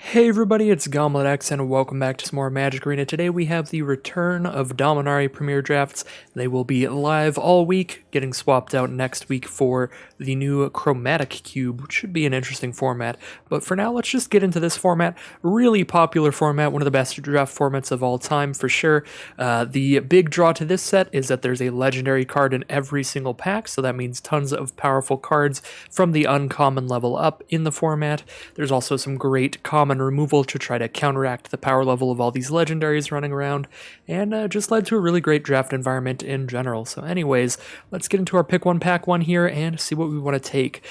Hey everybody, it's GauntletX and welcome back to some more Magic Arena. Today we have the return of Dominaria Premier Drafts. They will be live all week, getting swapped out next week for the new Chromatic Cube, which should be an interesting format. But for now, let's just get into this format. Really popular format, one of the best draft formats of all time for sure. The big draw to this set is that there's a legendary card in every single pack, so that means tons of powerful cards from the uncommon level up in the format. There's also some great common removal to try to counteract the power level of all these legendaries running around, and just led to a really great draft environment in general. So anyways, let's get into our pick one, pack one here and see what we want to take.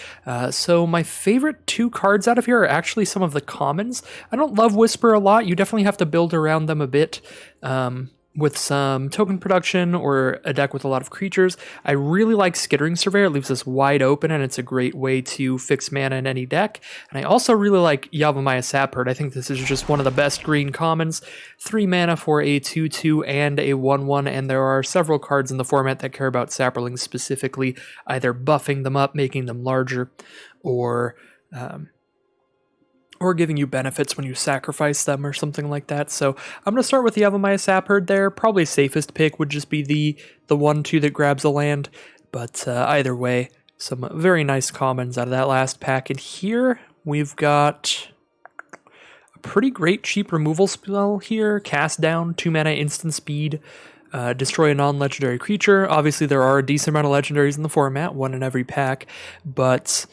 So my favorite two cards out of here are actually some of the commons. I don't love Whisper a lot. You definitely have to build around them a bit. With some token production or a deck with a lot of creatures. I really like Skittering Surveyor. It leaves us wide open, and it's a great way to fix mana in any deck. And I also really like Yavimaya Sapherd. I think this is just one of the best green commons. 3 mana for a 2/2 and a 1/1, and there are several cards in the format that care about Saplings specifically, either buffing them up, making them larger, or giving you benefits when you sacrifice them or something like that. So I'm going to start with the Yavimaya Sapherd there. Probably safest pick would just be the 1/2 that grabs a land. But either way, some very nice commons out of that last pack. And here we've got a pretty great cheap removal spell here. Cast Down, 2 mana instant speed. Destroy a non-legendary creature. Obviously there are a decent amount of legendaries in the format, one in every pack. But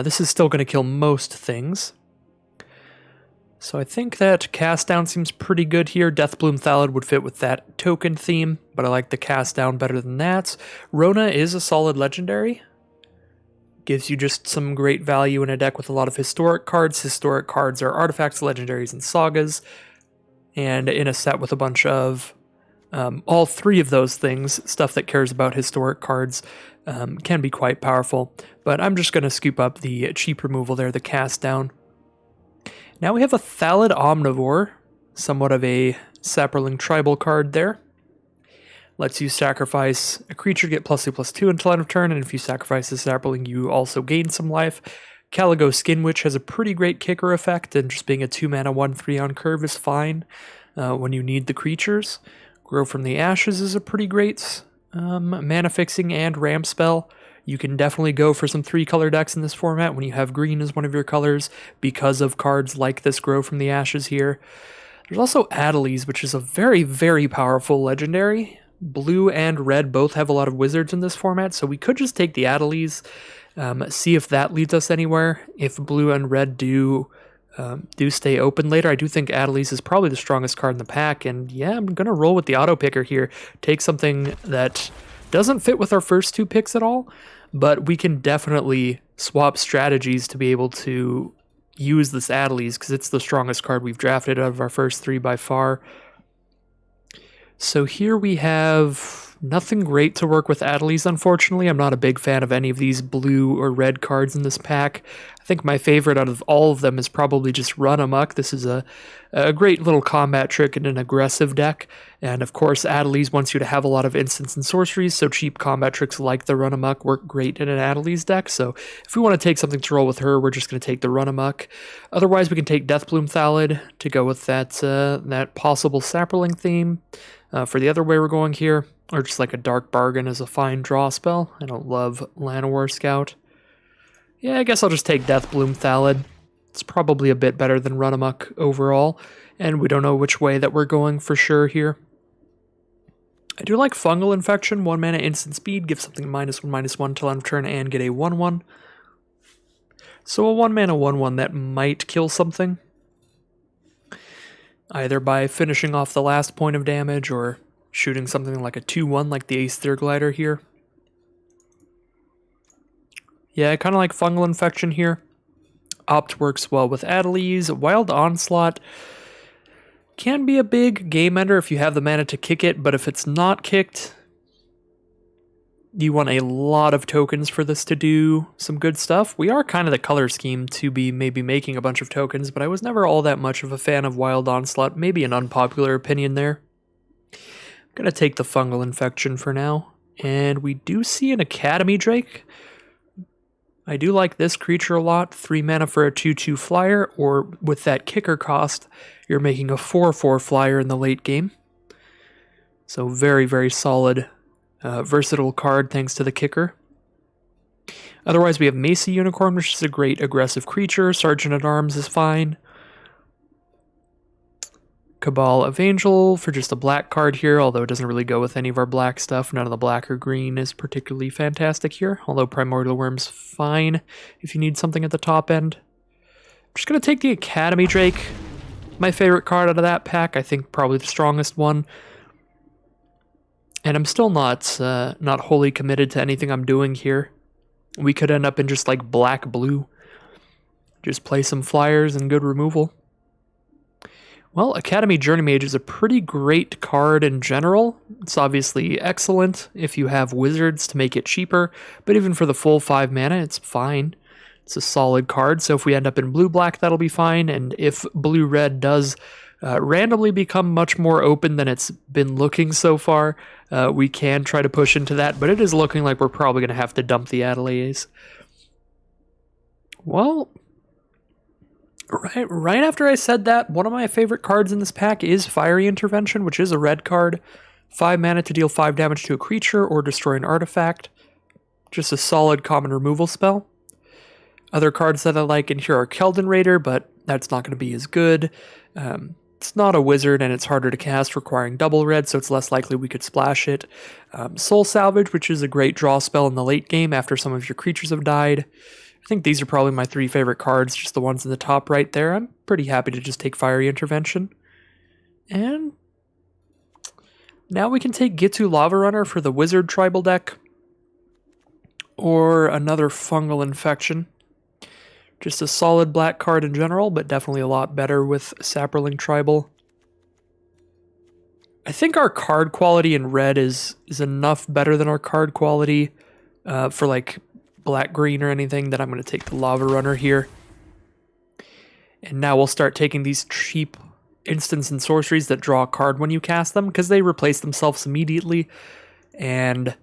this is still going to kill most things. So I think that Cast Down seems pretty good here. Deathbloom Thallid would fit with that token theme, but I like the Cast Down better than that. Rona is a solid legendary. Gives you just some great value in a deck with a lot of historic cards. Historic cards are artifacts, legendaries, and sagas. And in a set with a bunch of all three of those things, stuff that cares about historic cards can be quite powerful. But I'm just going to scoop up the cheap removal there, the Cast Down. Now we have a Thallid Omnivore, somewhat of a Saproling tribal card there. Lets you sacrifice a creature, get +2/+2 until end of turn, and if you sacrifice a Saproling, you also gain some life. Caligo Skin Witch has a pretty great kicker effect, and just being a 2 mana 1/3 on curve is fine when you need the creatures. Grow from the Ashes is a pretty great mana fixing and ramp spell. You can definitely go for some 3-color decks in this format when you have green as one of your colors because of cards like this Grow from the Ashes here. There's also Adelies, which is a very, very powerful legendary. Blue and red both have a lot of wizards in this format, so we could just take the Adelies, see if that leads us anywhere. If blue and red do stay open later, I do think Adelies is probably the strongest card in the pack, and yeah, I'm going to roll with the auto picker here. Take something that doesn't fit with our first two picks at all, but we can definitely swap strategies to be able to use this Adelies because it's the strongest card we've drafted out of our first three by far. So here we have nothing great to work with Adelies, unfortunately. I'm not a big fan of any of these blue or red cards in this pack. I think my favorite out of all of them is probably just Run Amok. This is a great little combat trick in an aggressive deck. And of course, Adelies wants you to have a lot of instants and sorceries, so cheap combat tricks like the Run Amok work great in an Adelies deck. So if we want to take something to roll with her, we're just going to take the Run Amok. Otherwise, we can take Deathbloom Thallid to go with that possible Saproling theme. For the other way we're going here, or just like a Dark Bargain as a fine draw spell. I don't love Llanowar Scout. Yeah, I guess I'll just take Deathbloom Thallid. It's probably a bit better than Run Amok overall, and we don't know which way that we're going for sure here. I do like Fungal Infection, 1 mana instant speed, give something -1/-1 till end of turn and get a 1/1. So a 1 mana 1/1 that might kill something, either by finishing off the last point of damage or shooting something like a 2/1 like the Aether Glider here. Yeah, I kind of like Fungal Infection here. Opt works well with Adelies. Wild Onslaught can be a big game ender if you have the mana to kick it, but if it's not kicked, you want a lot of tokens for this to do some good stuff. We are kind of the color scheme to be maybe making a bunch of tokens, but I was never all that much of a fan of Wild Onslaught. Maybe an unpopular opinion there. I'm going to take the Fungal Infection for now. And we do see an Academy Drake. I do like this creature a lot. 3 mana for a 2/2 flyer, or with that kicker cost, you're making a 4/4 flyer in the late game. So very, very solid, versatile card thanks to the kicker. Otherwise, we have Macy Unicorn, which is a great aggressive creature. Sergeant at Arms is fine. Cabal of Angel for just a black card here, although it doesn't really go with any of our black stuff. None of the black or green is particularly fantastic here, although Primordial Worm's fine if you need something at the top end. I'm just going to take the Academy Drake, my favorite card out of that pack. I think probably the strongest one. And I'm still not wholly committed to anything I'm doing here. We could end up in just like black-blue. Just play some flyers and good removal. Well, Academy Journey Mage is a pretty great card in general. It's obviously excellent if you have wizards to make it cheaper, but even for the full 5 mana, it's fine. It's a solid card, so if we end up in blue-black, that'll be fine, and if blue-red does randomly become much more open than it's been looking so far, we can try to push into that, but it is looking like we're probably going to have to dump the Ateliers. Well, right after I said that, one of my favorite cards in this pack is Fiery Intervention, which is a red card. 5 mana to deal 5 damage to a creature or destroy an artifact. Just a solid common removal spell. Other cards that I like in here are Keldon Raider, but that's not going to be as good. It's not a wizard, and it's harder to cast, requiring double red, so it's less likely we could splash it. Soul Salvage, which is a great draw spell in the late game after some of your creatures have died. I think these are probably my 3 favorite cards, just the ones in the top right there. I'm pretty happy to just take Fiery Intervention. And now we can take Gitu Lava Runner for the Wizard tribal deck. Or another Fungal Infection. Just a solid black card in general, but definitely a lot better with Saproling Tribal. I think our card quality in red is enough better than our card quality for like black-green or anything that I'm going to take the Lava Runner here. And now we'll start taking these cheap instants and sorceries that draw a card when you cast them, because they replace themselves immediately and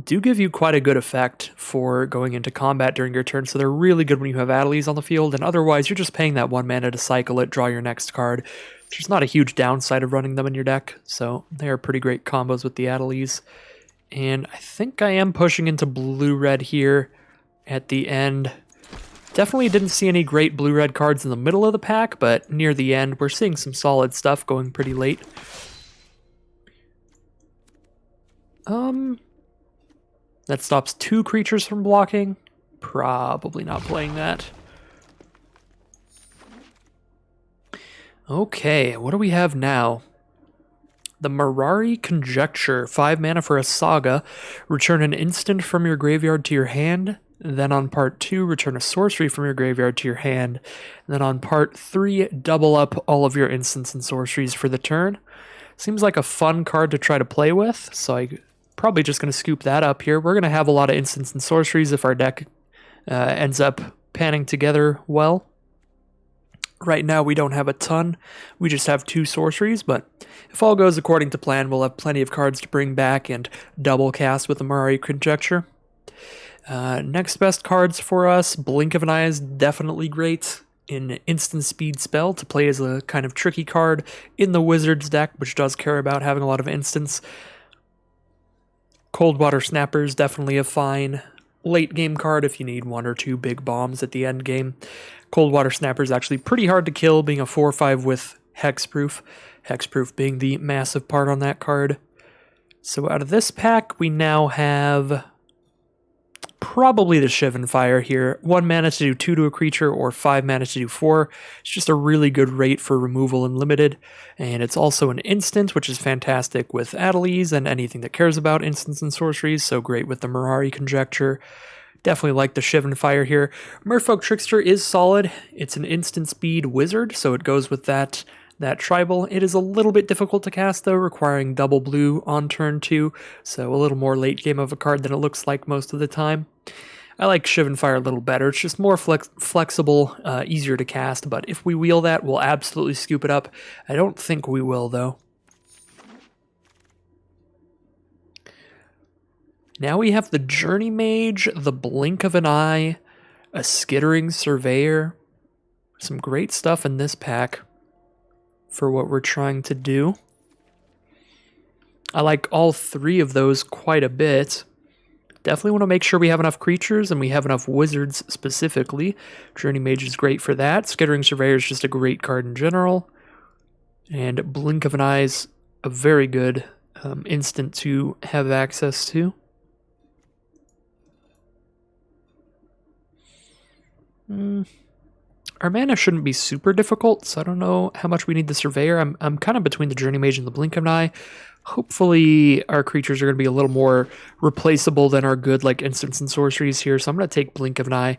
do give you quite a good effect for going into combat during your turn, so they're really good when you have Ateliers on the field, and otherwise you're just paying that 1 mana to cycle it, draw your next card. There's not a huge downside of running them in your deck, so they are pretty great combos with the Ateliers. And I think I am pushing into blue-red here at the end. Definitely didn't see any great blue-red cards in the middle of the pack, but near the end we're seeing some solid stuff going pretty late. That stops 2 creatures from blocking. Probably not playing that. Okay, what do we have now? The Mirari Conjecture, 5 mana for a Saga. Return an instant from your graveyard to your hand. Then on part 2, return a sorcery from your graveyard to your hand. And then on part 3, double up all of your instants and sorceries for the turn. Seems like a fun card to try to play with, so I'm probably just going to scoop that up here. We're going to have a lot of instants and sorceries if our deck ends up panning together well. Right now we don't have a ton, we just have 2 sorceries, but if all goes according to plan, we'll have plenty of cards to bring back and double cast with the Mirari Conjecture. Next best cards for us, Blink of an Eye is definitely great. An instant speed spell to play as a kind of tricky card in the Wizards deck, which does care about having a lot of instants. Coldwater Snapper is definitely a fine late game card if you need 1 or 2 big bombs at the end game. Coldwater Snapper is actually pretty hard to kill, being a 4/5 with Hexproof. Hexproof being the massive part on that card. So out of this pack, we now have probably the Shivan Fire here. 1 mana to do 2 to a creature, or 5 mana to do 4. It's just a really good rate for removal and limited. And it's also an instant, which is fantastic with Ateliers and anything that cares about instants and sorceries, so great with the Mirari Conjecture. Definitely like the Shivan Fire here. Merfolk Trickster is solid. It's an instant speed wizard, so it goes with that tribal. It is a little bit difficult to cast, though, requiring double blue on turn 2, so a little more late game of a card than it looks like most of the time. I like Shivan Fire a little better. It's just more flexible, easier to cast, but if we wheel that, we'll absolutely scoop it up. I don't think we will, though. Now we have the Journey Mage, the Blink of an Eye, a Skittering Surveyor. Some great stuff in this pack for what we're trying to do. I like all three of those quite a bit. Definitely want to make sure we have enough creatures and we have enough wizards specifically. Journey Mage is great for that. Skittering Surveyor is just a great card in general. And Blink of an Eye is a very good instant to have access to. Our mana shouldn't be super difficult, so I don't know how much we need the Surveyor. I'm kind of between the Journey Mage and the Blink of an Eye. Hopefully our creatures are going to be a little more replaceable than our good like instants and sorceries here, so I'm going to take Blink of an Eye.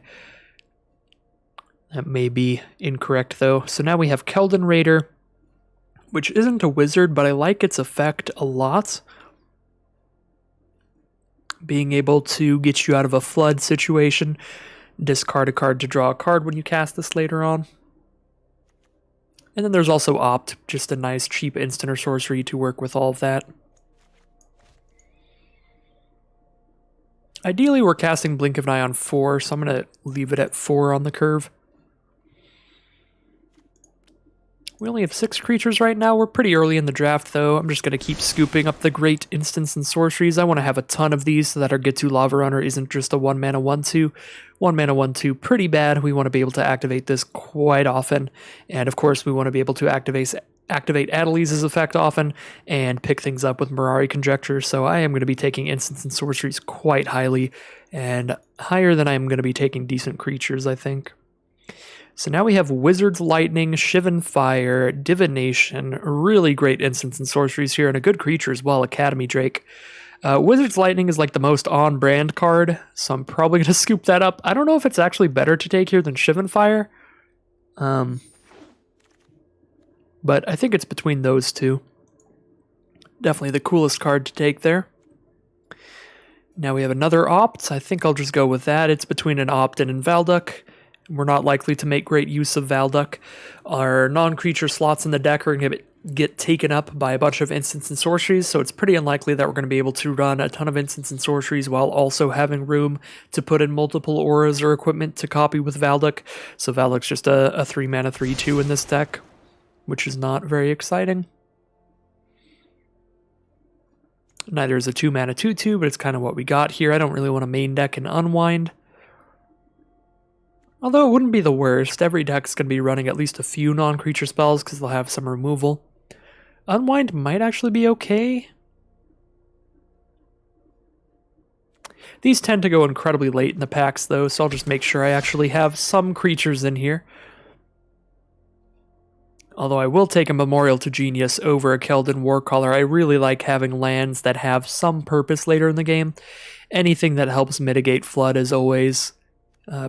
That may be incorrect though. So now we have Keldon Raider, which isn't a wizard, but I like its effect a lot. Being able to get you out of a flood situation. Discard a card to draw a card when you cast this later on. And then there's also Opt, just a nice cheap instant or sorcery to work with all of that. Ideally we're casting Blink of an Eye on 4, so I'm going to leave it at 4 on the curve. We only have 6 creatures right now. We're pretty early in the draft, though. I'm just going to keep scooping up the great instants and sorceries. I want to have a ton of these so that our Get To Lava Runner isn't just a 1-mana 1-2. 1-mana 1-2, pretty bad. We want to be able to activate this quite often. And of course, we want to be able to activate Adelize's effect often and pick things up with Mirari Conjecture. So I am going to be taking instants and sorceries quite highly, and higher than I'm going to be taking decent creatures, I think. So now we have Wizard's Lightning, Shivan Fire, Divination, really great instants and sorceries here, and a good creature as well, Academy Drake. Wizard's Lightning is like the most on-brand card, so I'm probably going to scoop that up. I don't know if it's actually better to take here than Shivan Fire, but I think it's between those two. Definitely the coolest card to take there. Now we have another Opt. I think I'll just go with that. It's between an Opt and an Valduk. We're not likely to make great use of Valduk. Our non-creature slots in the deck are going to get taken up by a bunch of instants and sorceries, so it's pretty unlikely that we're going to be able to run a ton of instants and sorceries while also having room to put in multiple auras or equipment to copy with Valduk. So Valduk's just a 3-mana 3-2 in this deck, which is not very exciting. Neither is a 2-mana 2-2, but it's kind of what we got here. I don't really want to main deck and Unwind. Although it wouldn't be the worst. Every deck's going to be running at least a few non-creature spells because they'll have some removal. Unwind might actually be okay. These tend to go incredibly late in the packs though, so I'll just make sure I actually have some creatures in here. Although I will take a Memorial to Genius over a Keldon Warcaller. I really like having lands that have some purpose later in the game. Anything that helps mitigate flood is always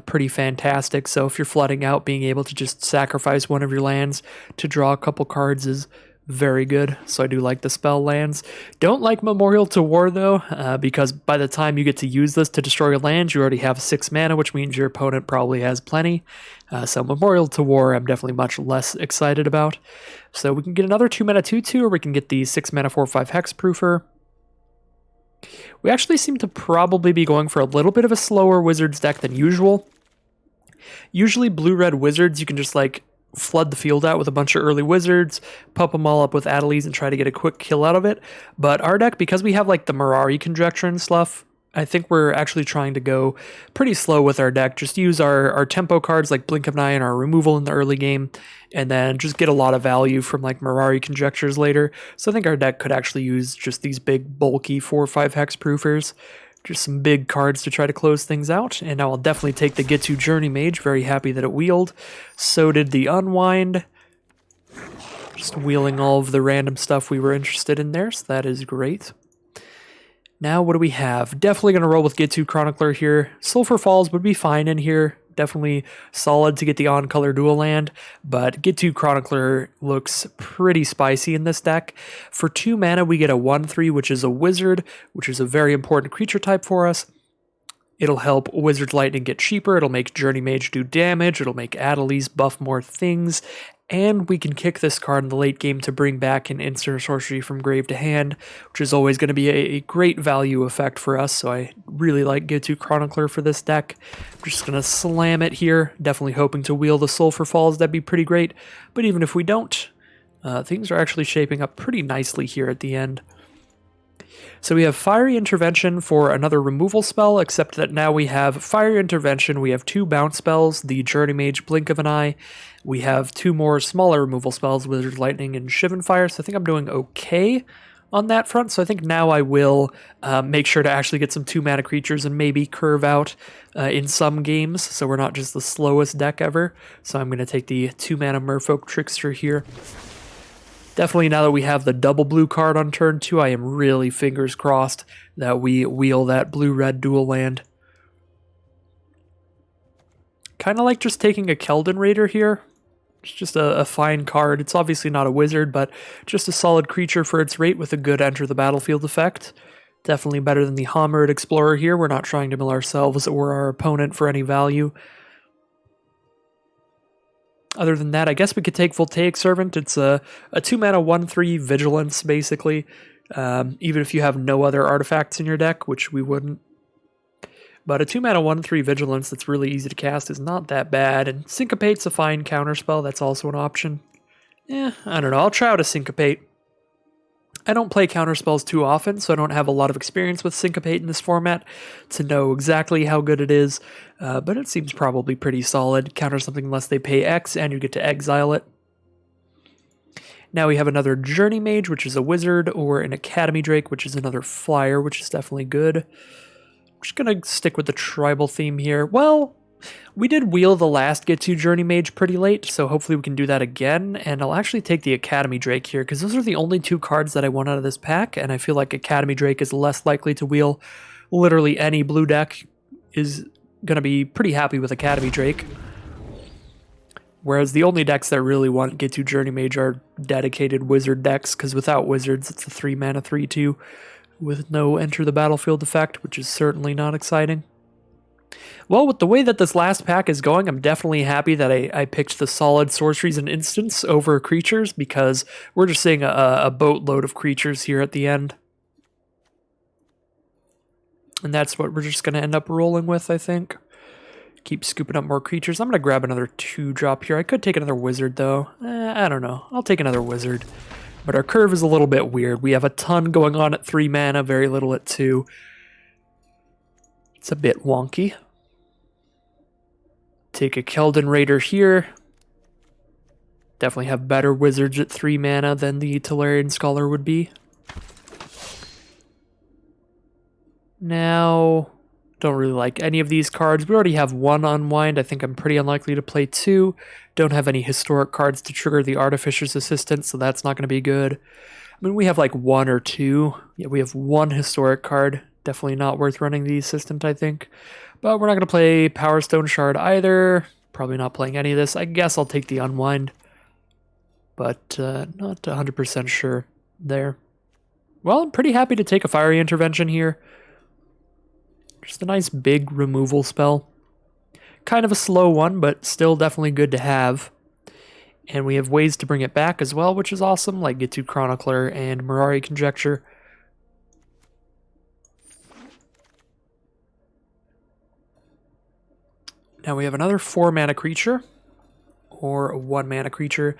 pretty fantastic. So if you're flooding out, being able to just sacrifice one of your lands to draw a couple cards is very good. So I do like the spell lands. Don't like Memorial to War though, because by the time you get to use this to destroy your lands, you already have 6 mana, which means your opponent probably has plenty. So Memorial to War I'm definitely much less excited about. So we can get another 2-mana 2-2, or we can get the 6-mana 4/5 Hexproofer. We actually seem to probably be going for a little bit of a slower Wizards deck than usual. Usually blue-red Wizards, you can just like flood the field out with a bunch of early Wizards, pump them all up with Adelize and try to get a quick kill out of it. But our deck, because we have like the Mirari Conjecture and stuff, I think we're actually trying to go pretty slow with our deck. Just use our tempo cards like Blink of an Eye and our removal in the early game, and then just get a lot of value from like Mirari Conjectures later. So I think our deck could actually use just these big bulky 4/5 Hexproofers. Just some big cards to try to close things out. And now I'll definitely take the Get To Journey Mage. Very happy that it wheeled. So did the Unwind. Just wheeling all of the random stuff we were interested in there, so that is great. Now, what do we have? Definitely going to roll with Get To Chronicler here. Sulphur Falls would be fine in here. Definitely solid to get the on-color dual land, but Get To Chronicler looks pretty spicy in this deck. For 2 mana, we get a 1/3, which is a wizard, which is a very important creature type for us. It'll help Wizard's Lightning get cheaper. It'll make Journey Mage do damage. It'll make Adelize buff more things. And we can kick this card in the late game to bring back an instant sorcery from grave to hand, which is always going to be a great value effect for us, so I really like Get-To Chronicler for this deck. I'm just going to slam it here, definitely hoping to wheel the Sulphur Falls, that'd be pretty great, but even if we don't, things are actually shaping up pretty nicely here at the end. So we have Fiery Intervention for another removal spell, except that now we have Fiery Intervention, we have 2 bounce spells, the Journey Mage Blink of an Eye, we have 2 more smaller removal spells, Wizard Lightning and Shivan Fire, so I think I'm doing okay on that front, so I think now I will make sure to actually get some 2-mana creatures and maybe curve out in some games, so we're not just the slowest deck ever. So I'm going to take the 2-mana Merfolk Trickster here. Definitely now that we have the double blue card on turn 2, I am really fingers crossed that we wheel that blue-red dual land. Kind of like just taking a Keldon Raider here. It's just a fine card. It's obviously not a wizard, but just a solid creature for its rate with a good enter the battlefield effect. Definitely better than the Hammered Explorer here. We're not trying to mill ourselves or our opponent for any value. Other than that, I guess we could take Voltaic Servant. It's a 2-mana 1/3 Vigilance, basically. Even if you have no other artifacts in your deck, which we wouldn't. But a 2-mana 1/3 Vigilance that's really easy to cast is not that bad. And Syncopate's a fine counterspell. That's also an option. I don't know. I'll try out a Syncopate. I don't play counterspells too often, so I don't have a lot of experience with Syncopate in this format to know exactly how good it is, but it seems probably pretty solid. Counter something unless they pay X, and you get to exile it. Now we have another Journey Mage, which is a wizard, or an Academy Drake, which is another flyer, which is definitely good. I'm just going to stick with the tribal theme here. Well, we did wheel the last Get-To Journey Mage pretty late, so hopefully we can do that again, and I'll actually take the Academy Drake here, because those are the only 2 cards that I want out of this pack, and I feel like Academy Drake is less likely to wheel. Literally any blue deck is going to be pretty happy with Academy Drake. Whereas the only decks that really want Get-To Journey Mage are dedicated wizard decks, because without wizards, it's a 3-mana 3/2 with no enter the battlefield effect, which is certainly not exciting. Well, with the way that this last pack is going, I'm definitely happy that I picked the solid sorceries and instants over creatures, because we're just seeing a boatload of creatures here at the end. And that's what we're just going to end up rolling with, I think. Keep scooping up more creatures. I'm going to grab another 2-drop here. I could take another wizard, though. I don't know. I'll take another wizard. But our curve is a little bit weird. We have a ton going on at 3 mana, very little at 2. It's a bit wonky. Take a Keldon Raider here. Definitely have better wizards at 3 mana than the Tolarian Scholar would be. Now, don't really like any of these cards. We already have 1 Unwind. I think I'm pretty unlikely to play 2. Don't have any historic cards to trigger the Artificer's Assistant, so that's not going to be good. I mean, we have like 1 or 2. Yeah, we have 1 historic card. Definitely not worth running the Assistant, I think. But we're not going to play Power Stone Shard either. Probably not playing any of this. I guess I'll take the Unwind. But not 100% sure there. Well, I'm pretty happy to take a Fiery Intervention here. Just a nice big removal spell. Kind of a slow one, but still definitely good to have. And we have ways to bring it back as well, which is awesome, like Get-To Chronicler and Mirari Conjecture. Now we have another 4-mana creature, or a 1-mana creature.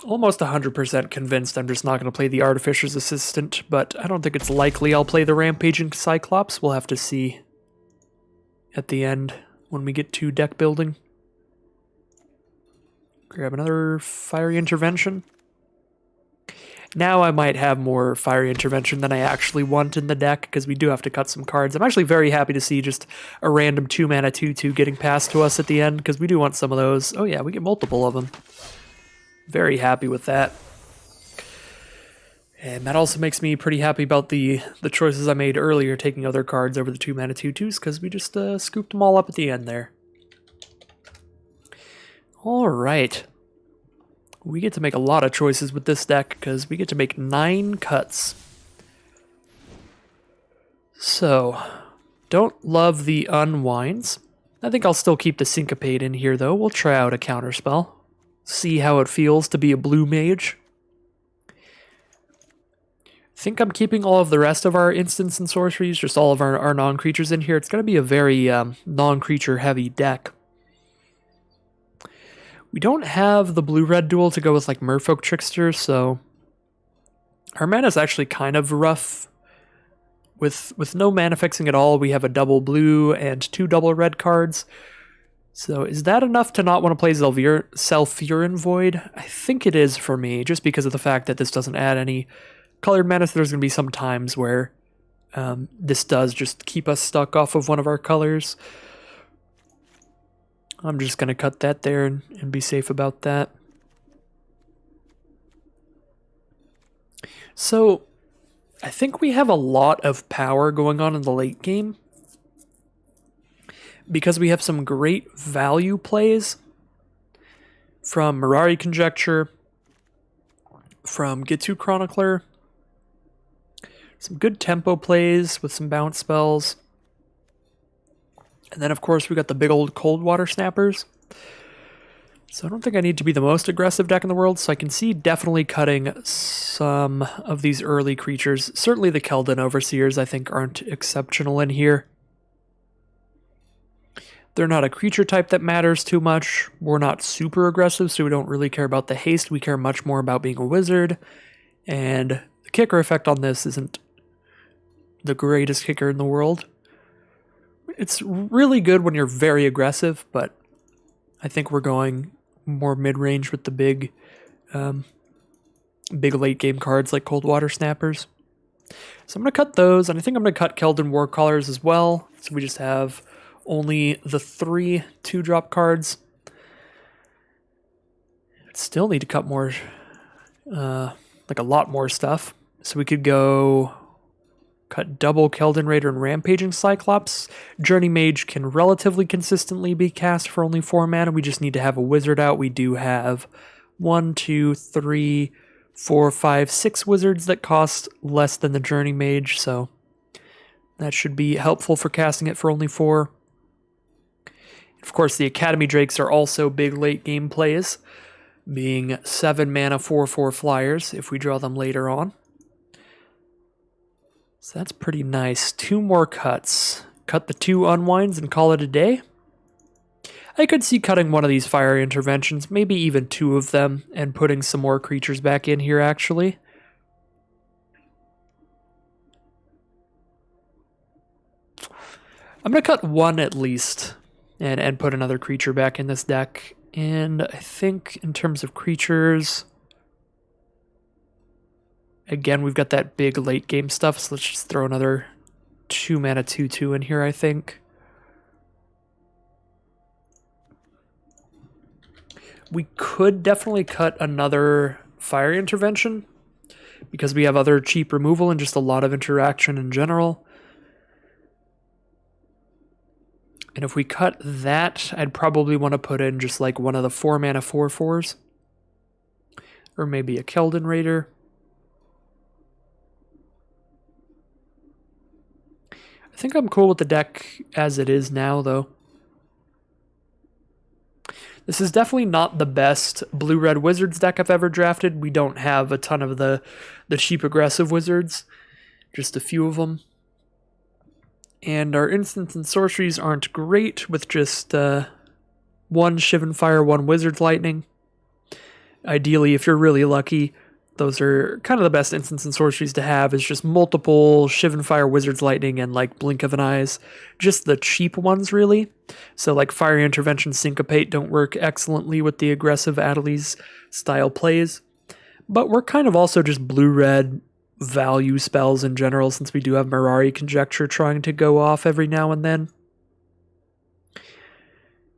Almost 100% convinced I'm just not going to play the Artificer's Assistant, but I don't think it's likely I'll play the Rampaging Cyclops. We'll have to see at the end when we get to deck building. Grab another Fiery Intervention. Now I might have more Fiery Intervention than I actually want in the deck, because we do have to cut some cards. I'm actually very happy to see just a random 2-mana 2/2 getting passed to us at the end, because we do want some of those. Oh yeah, we get multiple of them. Very happy with that. And that also makes me pretty happy about the choices I made earlier, taking other cards over the 2-mana 2/2s, because we just scooped them all up at the end there. Alright. We get to make a lot of choices with this deck, because we get to make 9 cuts. So, don't love the unwinds. I think I'll still keep the Syncopate in here, though. We'll try out a counterspell. See how it feels to be a blue mage. I think I'm keeping all of the rest of our instants and sorceries, just all of our non-creatures in here. It's going to be a very non-creature heavy deck. We don't have the blue-red duel to go with like Merfolk Trickster, so our mana is actually kind of rough. With no mana fixing at all, we have a double blue and 2 double red cards. So is that enough to not want to play Self-Furin Void? I think it is for me, just because of the fact that this doesn't add any colored mana. So there's going to be some times where this does just keep us stuck off of one of our colors. I'm just going to cut that there and be safe about that. So I think we have a lot of power going on in the late game, because we have some great value plays from Mirari Conjecture, from Gitu Chronicler, some good tempo plays with some bounce spells, and then of course we got the big old Cold Water Snappers. So I don't think I need to be the most aggressive deck in the world, so I can see definitely cutting some of these early creatures. Certainly the Keldon Overseers I think aren't exceptional in here. They're not a creature type that matters too much. We're not super aggressive, so we don't really care about the haste. We care much more about being a wizard. And the kicker effect on this isn't the greatest kicker in the world. It's really good when you're very aggressive, but I think we're going more mid-range with the big late game cards like Cold Water Snappers. So I'm going to cut those, and I think I'm going to cut Keldon Warcallers as well. So we just have only the 3 2-drop cards. Still need to cut more, like a lot more stuff. So we could go cut double Keldon Raider and Rampaging Cyclops. Journey Mage can relatively consistently be cast for only 4 mana. We just need to have a wizard out. We do have 1, 2, 3, 4, 5, 6 wizards that cost less than the Journey Mage, so that should be helpful for casting it for only 4. Of course, the Academy Drakes are also big late game plays, being 7 mana 4/4 flyers if we draw them later on. So that's pretty nice. 2 more cuts. Cut the 2 unwinds and call it a day. I could see cutting one of these fire interventions, maybe even 2 of them, and putting some more creatures back in here actually. I'm going to cut 1 at least and put another creature back in this deck. And I think in terms of creatures, again, we've got that big late game stuff, so let's just throw another 2 mana 2/2 in here, I think. We could definitely cut another fire intervention, because we have other cheap removal and just a lot of interaction in general. And if we cut that, I'd probably want to put in just like one of the 4 mana 4/4s. Or maybe a Keldon Raider. I think I'm cool with the deck as it is now, though. This is definitely not the best blue-red wizards deck I've ever drafted. We don't have a ton of the cheap aggressive wizards. Just a few of them. And our instants and sorceries aren't great, with just 1 Shivan Fire, 1 Wizard's Lightning. Ideally, if you're really lucky, those are kind of the best instants and sorceries to have, is just multiple Shivan Fire, Wizard's Lightning, and like Blink of an Eyes. Just the cheap ones, really. So like Fire Intervention, Syncopate don't work excellently with the aggressive Adelies style plays. But we're kind of also just blue-red value spells in general, since we do have Mirari Conjecture trying to go off every now and then.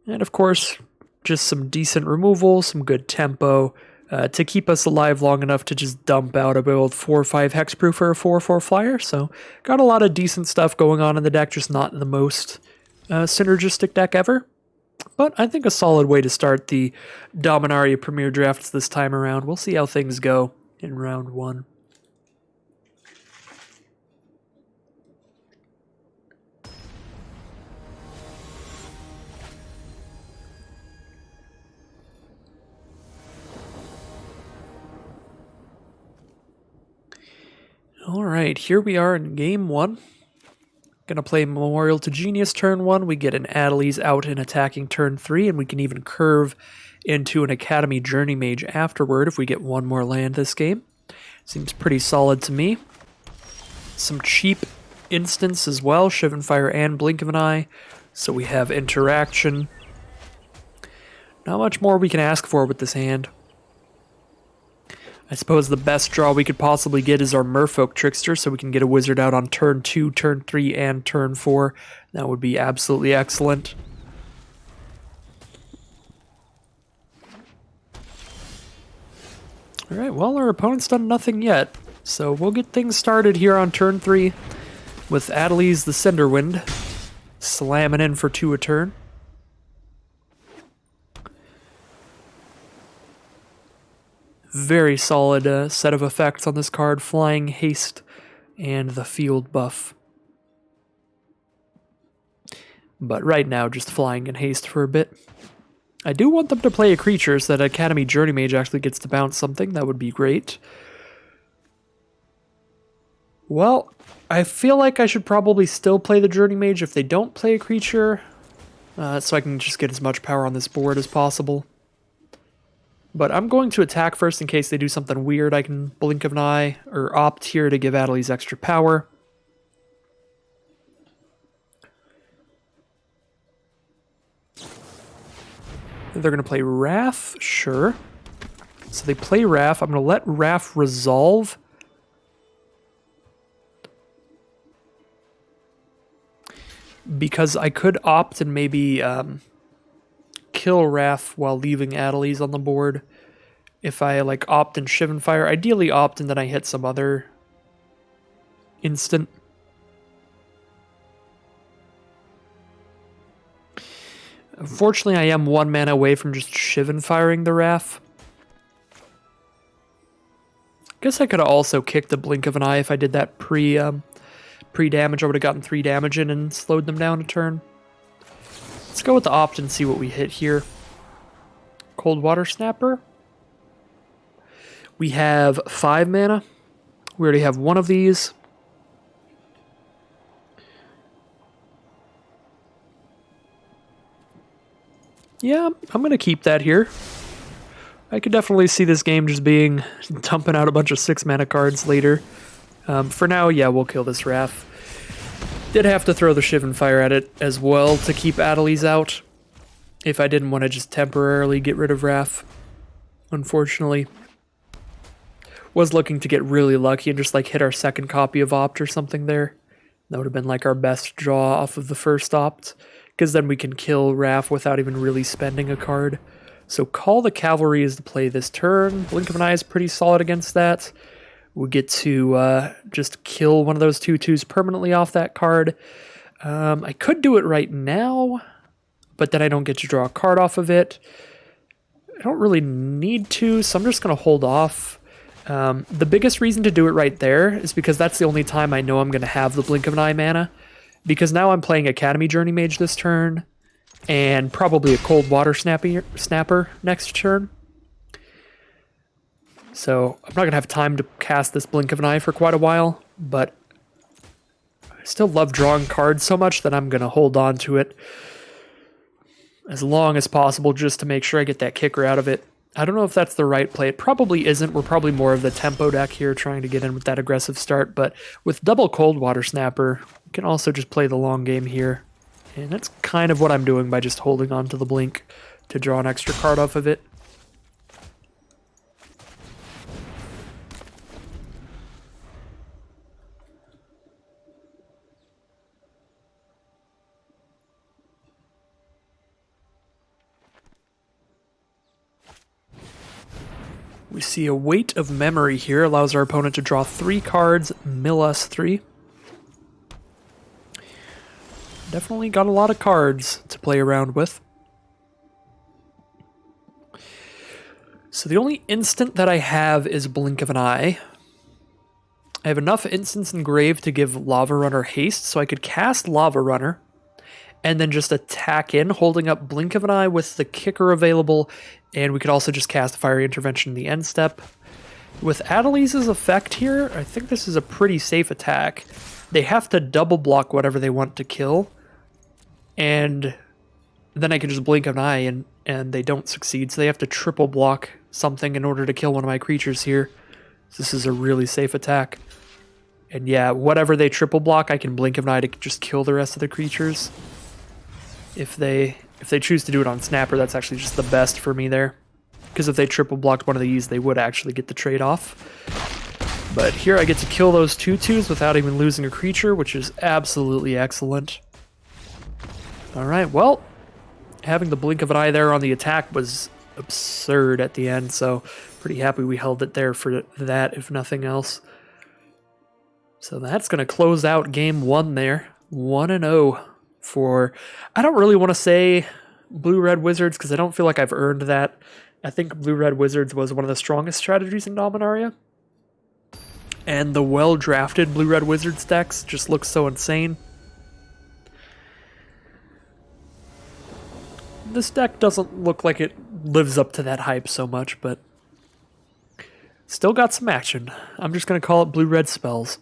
And of course, just some decent removal, some good tempo, to keep us alive long enough to just dump out a build 4 or 5 hexproof for a 4/4 flyer. So got a lot of decent stuff going on in the deck, just not the most synergistic deck ever. But I think a solid way to start the Dominaria Premier Drafts this time around. We'll see how things go in round 1. Alright, here we are in game 1. Gonna play Memorial to Genius turn 1. We get an Adelies out in attacking turn 3, and we can even curve into an Academy Journey Mage afterward if we get one more land this game. Seems pretty solid to me. Some cheap instants as well, Shivan Fire and Blink of an Eye. So we have interaction. Not much more we can ask for with this hand. I suppose the best draw we could possibly get is our Merfolk Trickster, so we can get a wizard out on turn 2, turn 3, and turn 4. That would be absolutely excellent. Alright, well, our opponent's done nothing yet, so we'll get things started here on turn 3 with Adelies the Cinderwind slamming in for 2 a turn. Very solid set of effects on this card, Flying, Haste, and the Field buff. But right now, just Flying and Haste for a bit. I do want them to play a creature so that Academy Journey Mage actually gets to bounce something. That would be great. Well, I feel like I should probably still play the Journey Mage if they don't play a creature, so I can just get as much power on this board as possible. But I'm going to attack first in case they do something weird. I can Blink of an Eye, or opt here to give Adelies extra power. They're going to play Wrath, sure. So they play Wrath. I'm going to let Wrath resolve. Because I could opt and maybe kill Wrath while leaving Adelies on the board. If I like opt and Shivan Fire, ideally opt and then I hit some other instant. Unfortunately, I am 1 mana away from just Shivan Firing the Wrath. Guess I could have also kicked the Blink of an Eye if I did that pre-damage. I would have gotten 3 damage in and slowed them down a turn. Let's go with the opt and see what we hit here. Cold Water Snapper. We have 5 mana. We already have 1 of these. Yeah, I'm going to keep that here. I could definitely see this game just being dumping out a bunch of 6 mana cards later. For now, yeah, we'll kill this Wrath. Did have to throw the Shivan Fire at it as well to keep Adelies out. If I didn't want to just temporarily get rid of Wrath. Unfortunately. Was looking to get really lucky and just like hit our second copy of Opt or something there. That would have been like our best draw off of the first Opt. Because then we can kill Wrath without even really spending a card. So Call the Cavalry is the play this turn. Blink of an Eye is pretty solid against that. We get to just kill one of those 2/2s permanently off that card. I could do it right now, but then I don't get to draw a card off of it. I don't really need to, so I'm just going to hold off. The biggest reason to do it right there is because that's the only time I know I'm going to have the Blink of an Eye mana. Because now I'm playing Academy Journey Mage this turn, and probably a Cold Water Snapper next turn. So I'm not going to have time to cast this Blink of an Eye for quite a while, but I still love drawing cards so much that I'm going to hold on to it as long as possible just to make sure I get that kicker out of it. I don't know if that's the right play. It probably isn't. We're probably more of the tempo deck here trying to get in with that aggressive start, but with double Cold Water Snapper, we can also just play the long game here. And that's kind of what I'm doing by just holding on to the Blink to draw an extra card off of it. We see a Weight of Memory here, allows our opponent to draw 3 cards, mill us 3. Definitely got a lot of cards to play around with. So the only instant that I have is Blink of an Eye. I have enough instants engraved to give Lava Runner haste, so I could cast Lava Runner and then just attack in, holding up Blink of an Eye with the kicker available, and we could also just cast Fiery Intervention in the end step. With Adelise's effect here, I think this is a pretty safe attack. They have to double block whatever they want to kill, and then I can just blink an eye and they don't succeed, so they have to triple block something in order to kill one of my creatures here. So this is a really safe attack. And yeah, whatever they triple block, I can blink an eye to just kill the rest of the creatures. If they choose to do it on Snapper, that's actually just the best for me there. Because if they triple blocked one of these, they would actually get the trade off. But here I get to kill those 2/2s without even losing a creature, which is absolutely excellent. Alright, well, having the blink of an eye there on the attack was absurd at the end, so pretty happy we held it there for that, if nothing else. So that's going to close out game 1 there. 1-0 for... I don't really want to say Blue-Red Wizards, because I don't feel like I've earned that. I think Blue-Red Wizards was one of the strongest strategies in Dominaria. And the well-drafted Blue-Red Wizards decks just look so insane. This deck doesn't look like it lives up to that hype so much, but still got some action. I'm just going to call it Blue-Red Spells.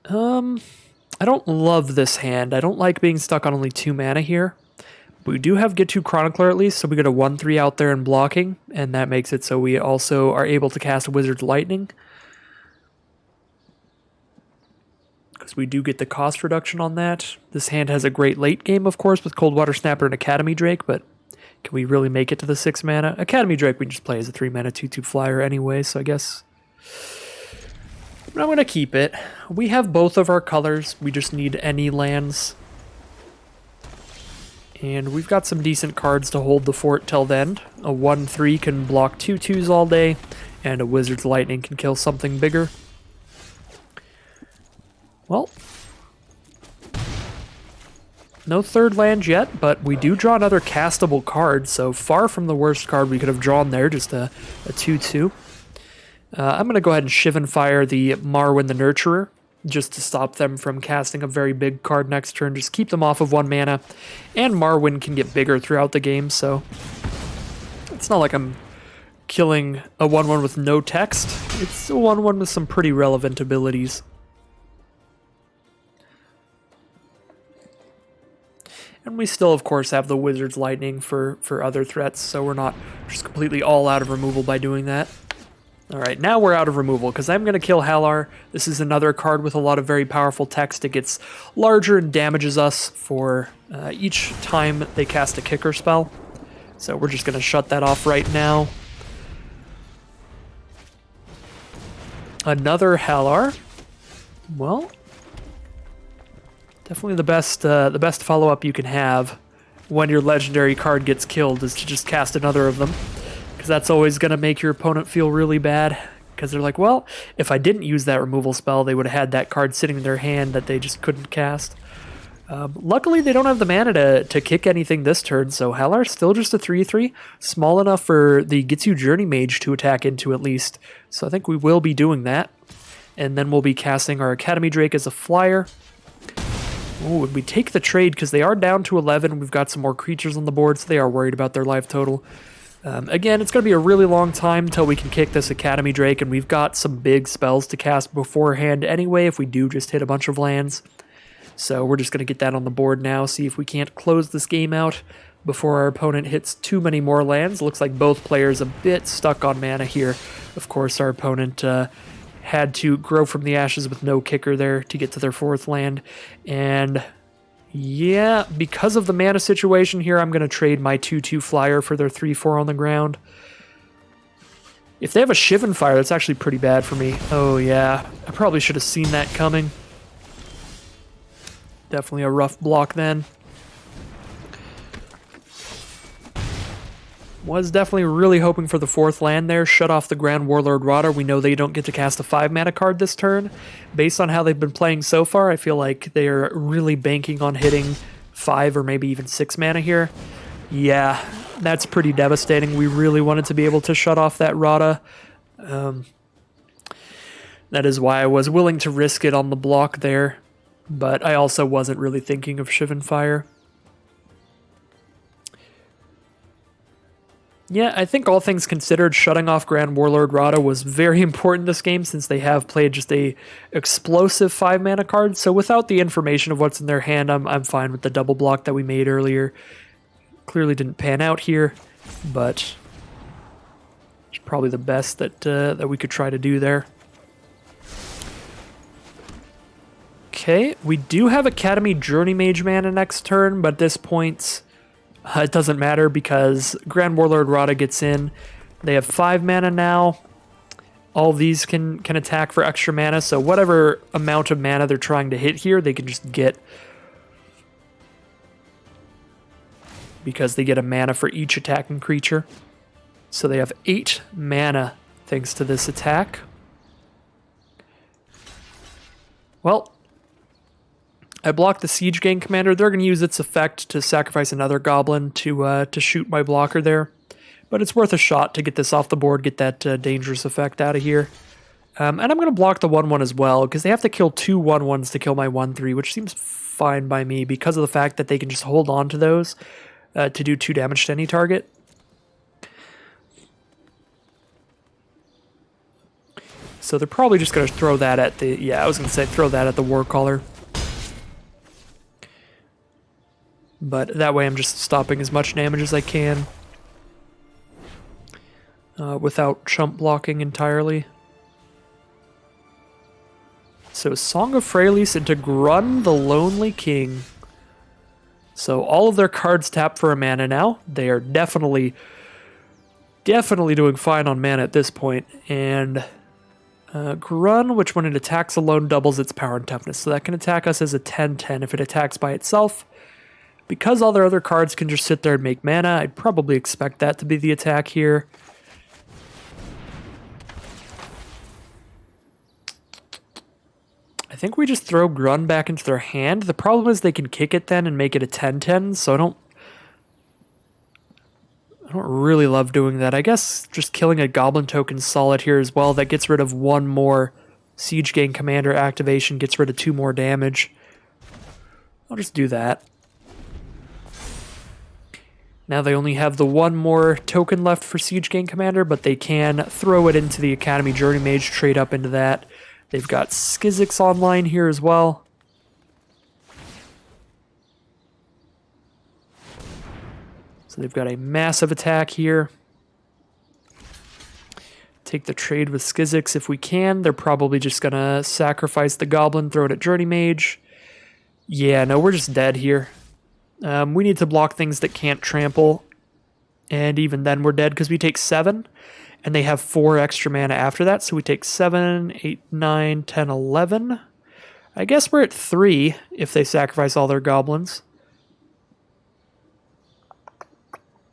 I don't love this hand. I don't like being stuck on only 2 mana here. We do have Get 2 Chronicler at least, so we get a 1/3 out there in blocking, and that makes it so we also are able to cast Wizard's Lightning. Because we do get the cost reduction on that. This hand has a great late game, of course, with Coldwater Snapper and Academy Drake, but can we really make it to the 6 mana? Academy Drake we can just play as a 3 mana 2/2 flyer anyway, so I guess... But I'm going to keep it. We have both of our colors, we just need any lands. And we've got some decent cards to hold the fort till then. A 1/3 can block 2/2s all day, and a Wizard's Lightning can kill something bigger. Well, no 3rd land yet, but we do draw another castable card, so far from the worst card we could have drawn there, just a 2/2. I'm going to go ahead and Shivan Fire the Marwyn the Nurturer, just to stop them from casting a very big card next turn. Just keep them off of 1 mana, and Marwyn can get bigger throughout the game, so it's not like I'm killing a 1/1 with no text. It's a 1/1 with some pretty relevant abilities. And we still, of course, have the Wizard's Lightning for other threats, so we're not just completely all out of removal by doing that. Alright, now we're out of removal, because I'm going to kill Halar. This is another card with a lot of very powerful text. It gets larger and damages us for each time they cast a kicker spell. So we're just going to shut that off right now. Another Halar. Well, definitely the best follow-up you can have when your legendary card gets killed is to just cast another of them. Because that's always going to make your opponent feel really bad. Because they're like, well, if I didn't use that removal spell, they would have had that card sitting in their hand that they just couldn't cast. Luckily, they don't have the mana to kick anything this turn, so Halar's still just a 3/3. Small enough for the Gets You Journey Mage to attack into at least. So I think we will be doing that. And then we'll be casting our Academy Drake as a flyer. Ooh, and we take the trade because they are down to 11. We've got some more creatures on the board, so they are worried about their life total. Again, it's going to be a really long time until we can kick this Academy Drake, and we've got some big spells to cast beforehand anyway if we do just hit a bunch of lands. So we're just going to get that on the board now, see if we can't close this game out before our opponent hits too many more lands. Looks like both players a bit stuck on mana here. Of course, our opponent had to grow from the ashes with no kicker there to get to their 4th land, and... yeah, because of the mana situation here, I'm going to trade my 2/2 flyer for their 3/4 on the ground. If they have a Shivan Fire, that's actually pretty bad for me. Oh yeah, I probably should have seen that coming. Definitely a rough block then. Was definitely really hoping for the 4th land there. Shut off the Grand Warlord Rotter. We know they don't get to cast a 5 mana card this turn. Based on how they've been playing so far, I feel like they are really banking on hitting 5 or maybe even 6 mana here. Yeah, that's pretty devastating. We really wanted to be able to shut off that Rata. That is why I was willing to risk it on the block there. But I also wasn't really thinking of Shivan Fire. Yeah, I think all things considered, shutting off Grand Warlord Rada was very important this game since they have played just a explosive 5-mana card. So without the information of what's in their hand, I'm fine with the double block that we made earlier. Clearly didn't pan out here, but it's probably the best that we could try to do there. Okay, we do have Academy Journey Mage mana next turn, but at this point, it doesn't matter because Grand Warlord Rada gets in. They have 5 mana now. All of these can attack for extra mana, so whatever amount of mana they're trying to hit here, they can just get. Because they get a mana for each attacking creature. So they have 8 mana thanks to this attack. Well, I blocked the Siege Gang Commander. They're going to use its effect to sacrifice another Goblin to shoot my blocker there. But it's worth a shot to get this off the board, get that dangerous effect out of here. And I'm going to block the 1/1 as well, because they have to kill 2 1/1s to kill my 1/3, which seems fine by me because of the fact that they can just hold on to those to do 2 damage to any target. So they're probably just going to throw that at the... Yeah, I was going to say throw that at the Warcaller. But that way I'm just stopping as much damage as I can without chump blocking entirely. So Song of Freyalise into Grun the Lonely King. So all of their cards tap for a mana now. They are definitely doing fine on mana at this point. And Grun, which when it attacks alone doubles its power and toughness. So that can attack us as a 10/10 if it attacks by itself. Because all their other cards can just sit there and make mana, I'd probably expect that to be the attack here. I think we just throw Grun back into their hand. The problem is they can kick it then and make it a 10/10, so I don't really love doing that. I guess just killing a Goblin token solid here as well. That gets rid of 1 more Siege Gang Commander activation, gets rid of 2 more damage. I'll just do that. Now they only have the 1 more token left for Siege Gang Commander, but they can throw it into the Academy Journey Mage, trade up into that. They've got Skizzix online here as well. So they've got a massive attack here. Take the trade with Skizzix if we can. They're probably just going to sacrifice the Goblin, throw it at Journey Mage. Yeah, no, we're just dead here. We need to block things that can't trample, and even then we're dead because we take 7, and they have 4 extra mana after that, so we take 7, 8, 9, 10, 11. I guess we're at 3 if they sacrifice all their goblins.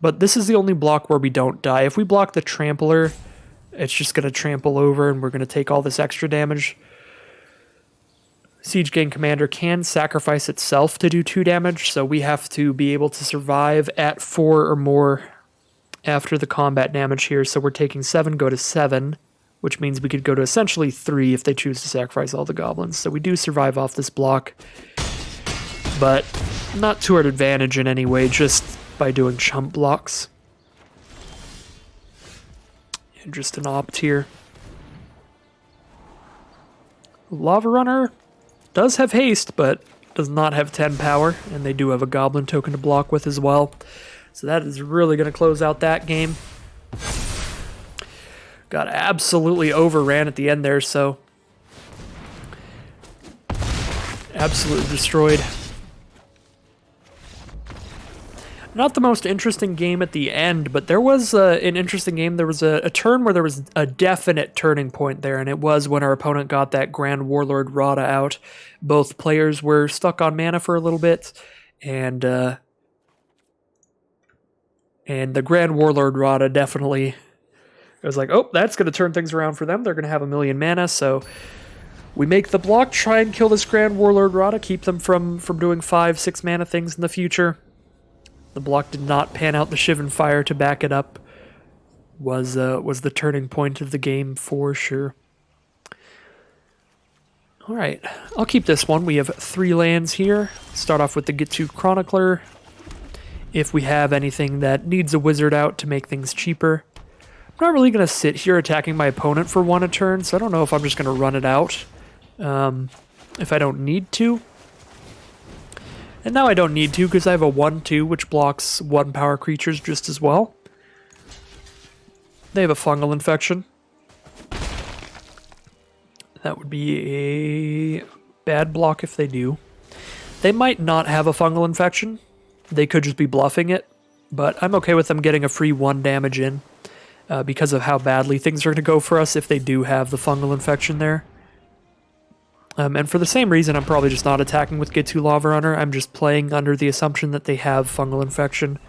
But this is the only block where we don't die. If we block the Trampler, it's just going to trample over, and we're going to take all this extra damage. Siege Gang Commander can sacrifice itself to do 2 damage, so we have to be able to survive at 4 or more after the combat damage here. So we're taking 7, go to 7, which means we could go to essentially 3 if they choose to sacrifice all the goblins. So we do survive off this block, but not to our advantage in any way, just by doing chump blocks. And just an opt here. Lava Runner does have haste, but does not have 10 power, and they do have a Goblin token to block with as well. So that is really going to close out that game. Got absolutely overran at the end there, so absolutely destroyed. Not the most interesting game at the end, but there was an interesting game. There was a turn where there was a definite turning point there, and it was when our opponent got that Grand Warlord Rada out. Both players were stuck on mana for a little bit, and the Grand Warlord Rada definitely... It was like, oh, that's going to turn things around for them. They're going to have 1 million mana, so we make the block, try and kill this Grand Warlord Rada, keep them from doing 5-6 mana things in the future. The block did not pan out. The Shivan Fire to back it up was the turning point of the game for sure. All right, I'll keep this one. We have 3 lands here. Start off with the Gitu Chronicler. if we have anything that needs a wizard out to make things cheaper. I'm not really going to sit here attacking my opponent for 1 a turn, so I don't know if I'm just going to run it out if I don't need to. And now I don't need to because I have a 1/2 which blocks 1 power creatures just as well. They have a fungal infection. That would be a bad block if they do. They might not have a fungal infection. They could just be bluffing it, but I'm okay with them getting a free 1 damage in because of how badly things are going to go for us if they do have the fungal infection there. And for the same reason, I'm probably just not attacking with Get 2 Lava Runner. I'm just playing under the assumption that they have fungal infection.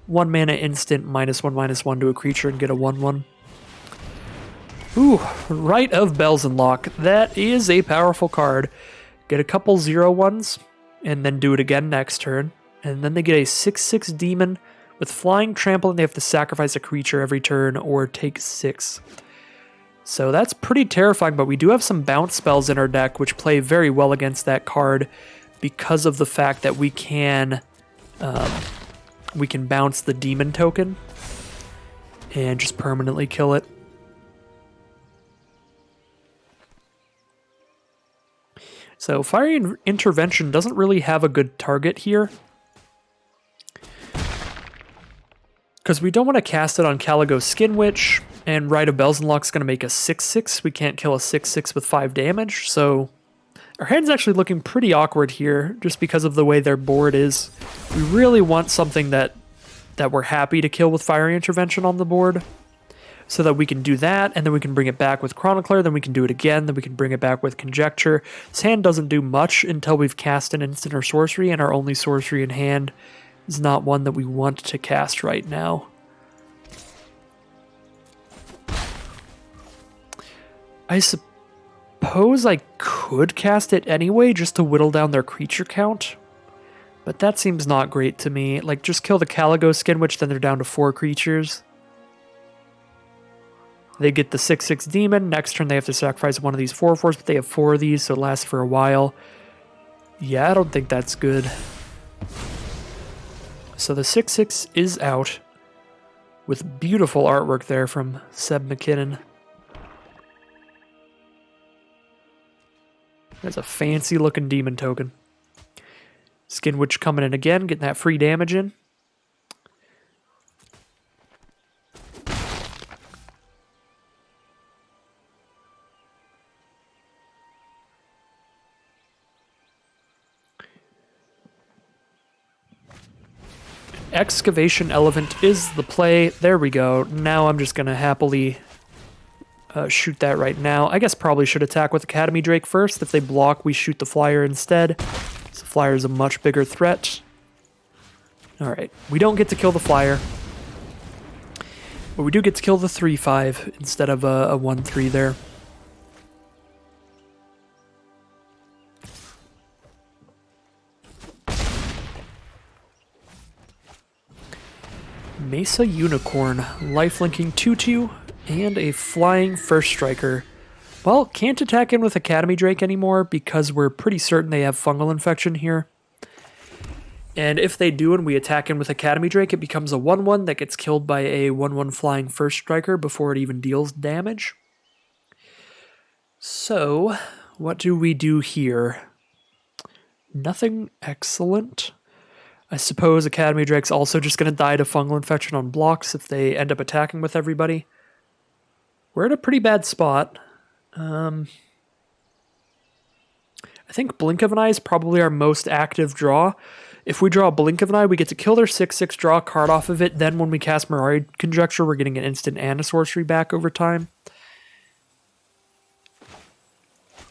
1 mana instant, -1/-1 to a creature and get a 1/1. Ooh, Rite of Belzenlock. That is a powerful card. Get a couple 0/1s, and then do it again next turn. And then they get a 6/6 demon with flying trample, and they have to sacrifice a creature every turn or take 6. So that's pretty terrifying, but we do have some bounce spells in our deck which play very well against that card because of the fact that we can bounce the demon token and just permanently kill it. So Fiery Intervention doesn't really have a good target here, because we don't want to cast it on Caligo Skin Witch, and Rite of Belzenlock's going to make a 6/6. We can't kill a 6/6 with 5 damage, so our hand's actually looking pretty awkward here, just because of the way their board is. We really want something that we're happy to kill with Fiery Intervention on the board, so that we can do that, and then we can bring it back with Chronicler, then we can do it again, then we can bring it back with Conjecture. This hand doesn't do much until we've cast an instant or sorcery, and our only sorcery in hand is not one that we want to cast right now. I suppose I could cast it anyway just to whittle down their creature count, but that seems not great to me. Like, just kill the Caligo Skin Witch, then they're down to 4 creatures. They get the 6/6 demon. Next turn they have to sacrifice one of these 4/4s, but they have 4 of these, so it lasts for a while. Yeah, I don't think that's good. So the 6/6 is out, with beautiful artwork there from Seb McKinnon. That's a fancy looking demon token. Skin Witch coming in again, getting that free damage in. Excavation Elephant is the play. There we go. Now I'm just going to happily shoot that right now. I guess probably should attack with Academy Drake first. If they block, we shoot the flyer instead. So flyer is a much bigger threat. Alright, we don't get to kill the flyer, but we do get to kill the 3/5 instead of a 1/3 there. Mesa Unicorn, lifelinking 2/2, and a flying first striker. Well, can't attack in with Academy Drake anymore because we're pretty certain they have fungal infection here. And if they do and we attack in with Academy Drake, it becomes a 1/1 that gets killed by a 1/1 flying first striker before it even deals damage. So, what do we do here? Nothing excellent. I suppose Academy Drake's also just going to die to fungal infection on blocks if they end up attacking with everybody. We're in a pretty bad spot. I think Blink of an Eye is probably our most active draw. If we draw Blink of an Eye, we get to kill their 6/6, draw a card off of it. Then when we cast Mirari Conjecture, we're getting an instant and a sorcery back over time.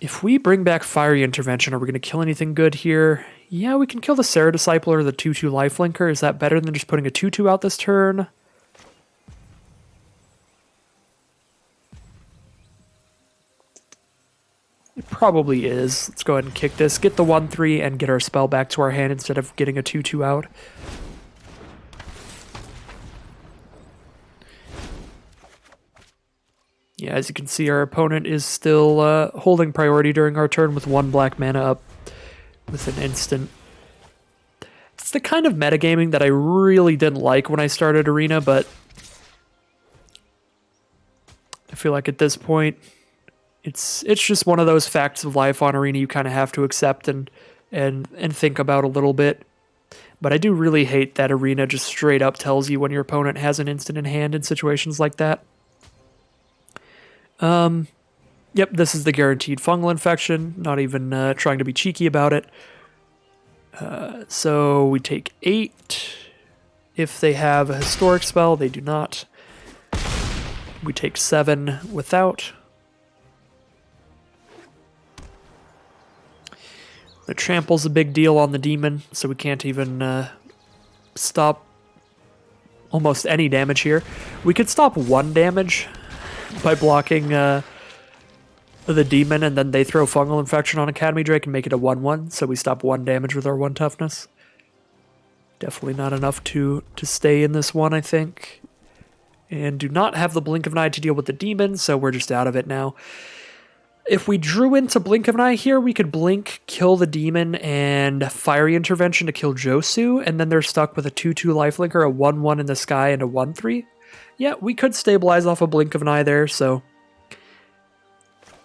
If we bring back Fiery Intervention, are we going to kill anything good here? Yeah, we can kill the Sarah Disciple or the 2/2 Lifelinker. Is that better than just putting a 2/2 out this turn? It probably is. Let's go ahead and kick this, get the 1/3, and get our spell back to our hand instead of getting a 2/2 out. Yeah, as you can see, our opponent is still holding priority during our turn with 1 black mana up with an instant. the kind of metagaming that I really didn't like when I started Arena, but I feel like at this point, it's just one of those facts of life on Arena you kind of have to accept and think about a little bit. But I do really hate that Arena just straight up tells you when your opponent has an instant in hand in situations like that. Yep, this is the guaranteed fungal infection. Not even trying to be cheeky about it. So we take 8. If they have a historic spell, they do not. We take 7 without. The trample's a big deal on the demon, so we can't even stop almost any damage here. We could stop 1 damage by blocking the demon, and then they throw fungal infection on Academy Drake and make it a 1/1, so we stop 1 damage with our 1 toughness. Definitely not enough to stay in this one, I think. And do not have the Blink of an Eye to deal with the demon, so we're just out of it now. If we drew into Blink of an Eye here, we could blink, kill the demon, and Fiery Intervention to kill Josu, and then they're stuck with a 2/2 lifelinker, a 1/1 in the sky, and a 1/3. Yeah, we could stabilize off a Blink of an Eye there, so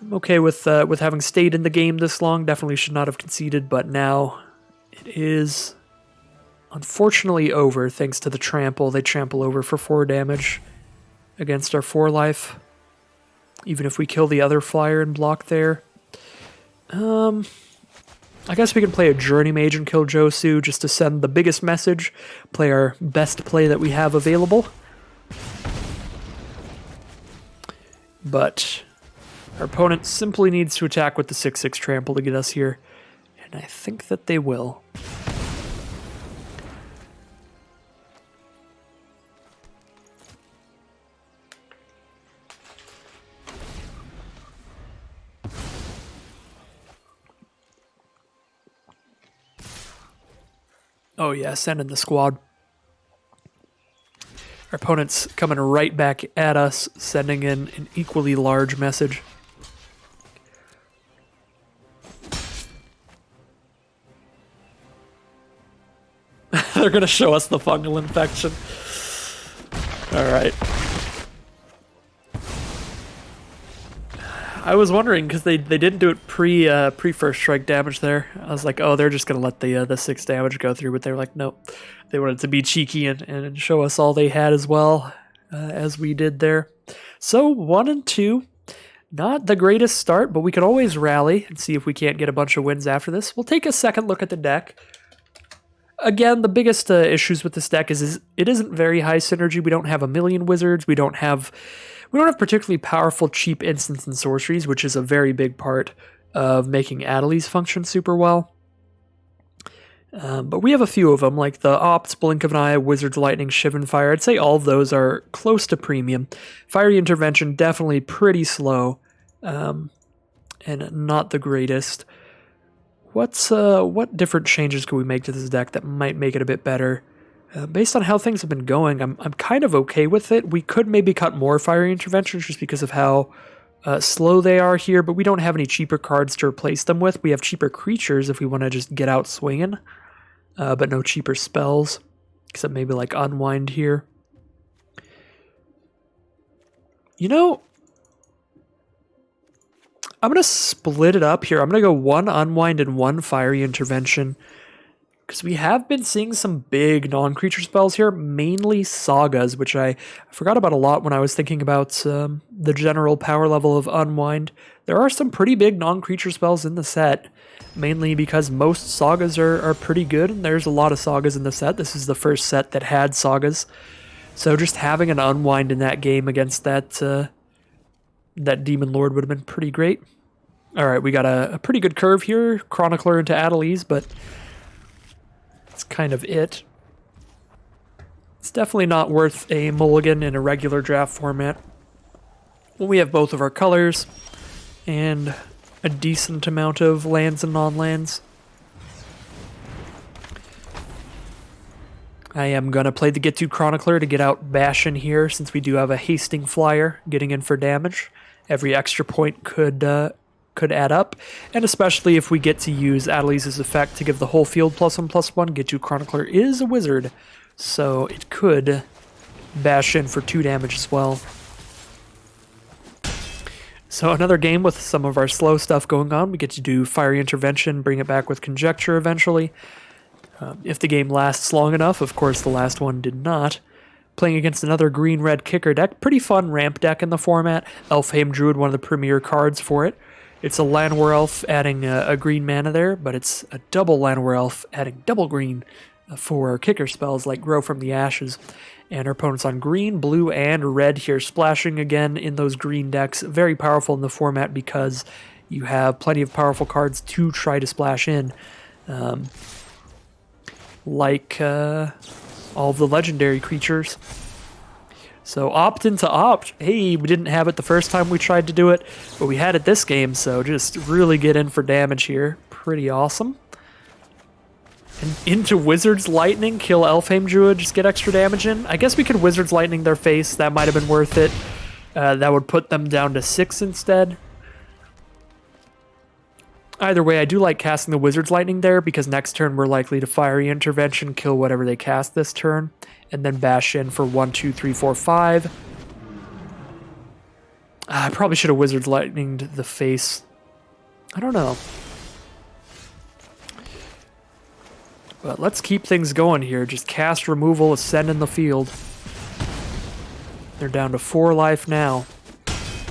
I'm okay with having stayed in the game this long. Definitely should not have conceded, but now it is unfortunately over thanks to the trample. They trample over for 4 damage against our 4 life. Even if we kill the other flyer and block there. I guess we can play a Journey Mage and kill Josu just to send the biggest message. Play our best play that we have available. But our opponent simply needs to attack with the 6/6 trample to get us here. And I think that they will. Oh yeah, send in the squad. Our opponent's coming right back at us, sending in an equally large message. They're going to show us the fungal infection. All right. I was wondering because they didn't do it pre first strike damage there. I was like, oh, they're just gonna let the 6 damage go through, but they were like, nope. They wanted to be cheeky and show us all they had as well, as we did there. So 1 and 2, not the greatest start, but we can always rally and see if we can't get a bunch of wins after this. We'll take a second look at the deck. Again, the biggest issues with this deck is it isn't very high synergy. We don't have a million wizards. We don't have particularly powerful, cheap instants and sorceries, which is a very big part of making Adelies function super well. But we have a few of them, like the Opts, Blink of an Eye, Wizard's Lightning, Shivan Fire. I'd say all of those are close to premium. Fiery Intervention, definitely pretty slow, and not the greatest. What different changes can we make to this deck that might make it a bit better? Based on how things have been going, I'm kind of okay with it. We could maybe cut more Fiery Interventions just because of how slow they are here, but we don't have any cheaper cards to replace them with. We have cheaper creatures if we want to just get out swinging, but no cheaper spells, except maybe like Unwind here. You know, I'm going to split it up here. I'm going to go 1 Unwind and 1 Fiery Intervention, because we have been seeing some big non-creature spells here, mainly Sagas, which I forgot about a lot when I was thinking about the general power level of Unwind. There are some pretty big non-creature spells in the set, mainly because most Sagas are pretty good, and there's a lot of Sagas in the set. This is the first set that had Sagas. So just having an Unwind in that game against that Demon Lord would have been pretty great. Alright, we got a pretty good curve here, Chronicler into Adelies, but that's kind of it. It's definitely not worth a mulligan in a regular draft format. Well, we have both of our colors and a decent amount of lands and non-lands. I am going to play the Get To Chronicler to get out Bastion here, since we do have a hasting flyer getting in for damage. Every extra point could could add up, and especially if we get to use Adeliz' effect to give the whole field +1/+1, Get You Chronicler is a wizard, so it could bash in for 2 damage as well. So another game with some of our slow stuff going on. We get to do Fiery Intervention, bring it back with Conjecture eventually. If the game lasts long enough, of course the last one did not. Playing against another green-red kicker deck. Pretty fun ramp deck in the format. Elfheim Druid, one of the premier cards for it. It's a Llanowar Elf adding a green mana there, but it's a double Llanowar Elf adding double green for kicker spells like Grow from the Ashes. And our opponent's on green, blue, and red here, splashing again in those green decks. Very powerful in the format because you have plenty of powerful cards to try to splash in. Like all of the legendary creatures. So opt into opt. Hey, we didn't have it the first time we tried to do it, but we had it this game, so just really get in for damage here. Pretty awesome. And into Wizard's Lightning, kill Elfheim Druid, just get extra damage in. I guess we could Wizard's Lightning their face, that might have been worth it. That would put them down to 6 instead. Either way, I do like casting the Wizard's Lightning there because next turn we're likely to Fiery Intervention, kill whatever they cast this turn, and then bash in for 1, 2, 3, 4, 5. I probably should have Wizard's Lightninged the face. I don't know. But let's keep things going here. Just cast removal, ascend in the field. They're down to 4 life now.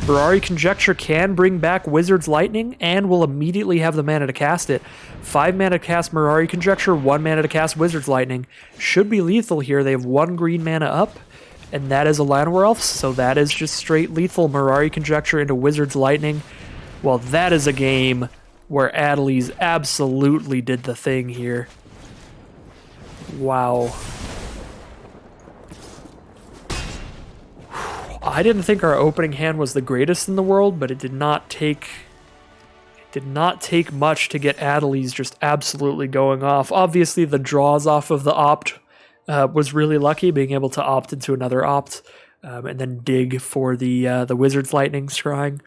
Mirari Conjecture can bring back Wizard's Lightning and will immediately have the mana to cast it. 5 mana to cast Mirari Conjecture, 1 mana to cast Wizard's Lightning. Should be lethal here. They have 1 green mana up, and that is a Llanowar Elf, so that is just straight lethal. Mirari Conjecture into Wizard's Lightning. Well, that is a game where Adeliz absolutely did the thing here. Wow. I didn't think our opening hand was the greatest in the world, but it did not take much to get Adeliz just absolutely going off. Obviously, the draws off of the opt was really lucky, being able to opt into another opt and then dig for the Wizard's Lightning scrying.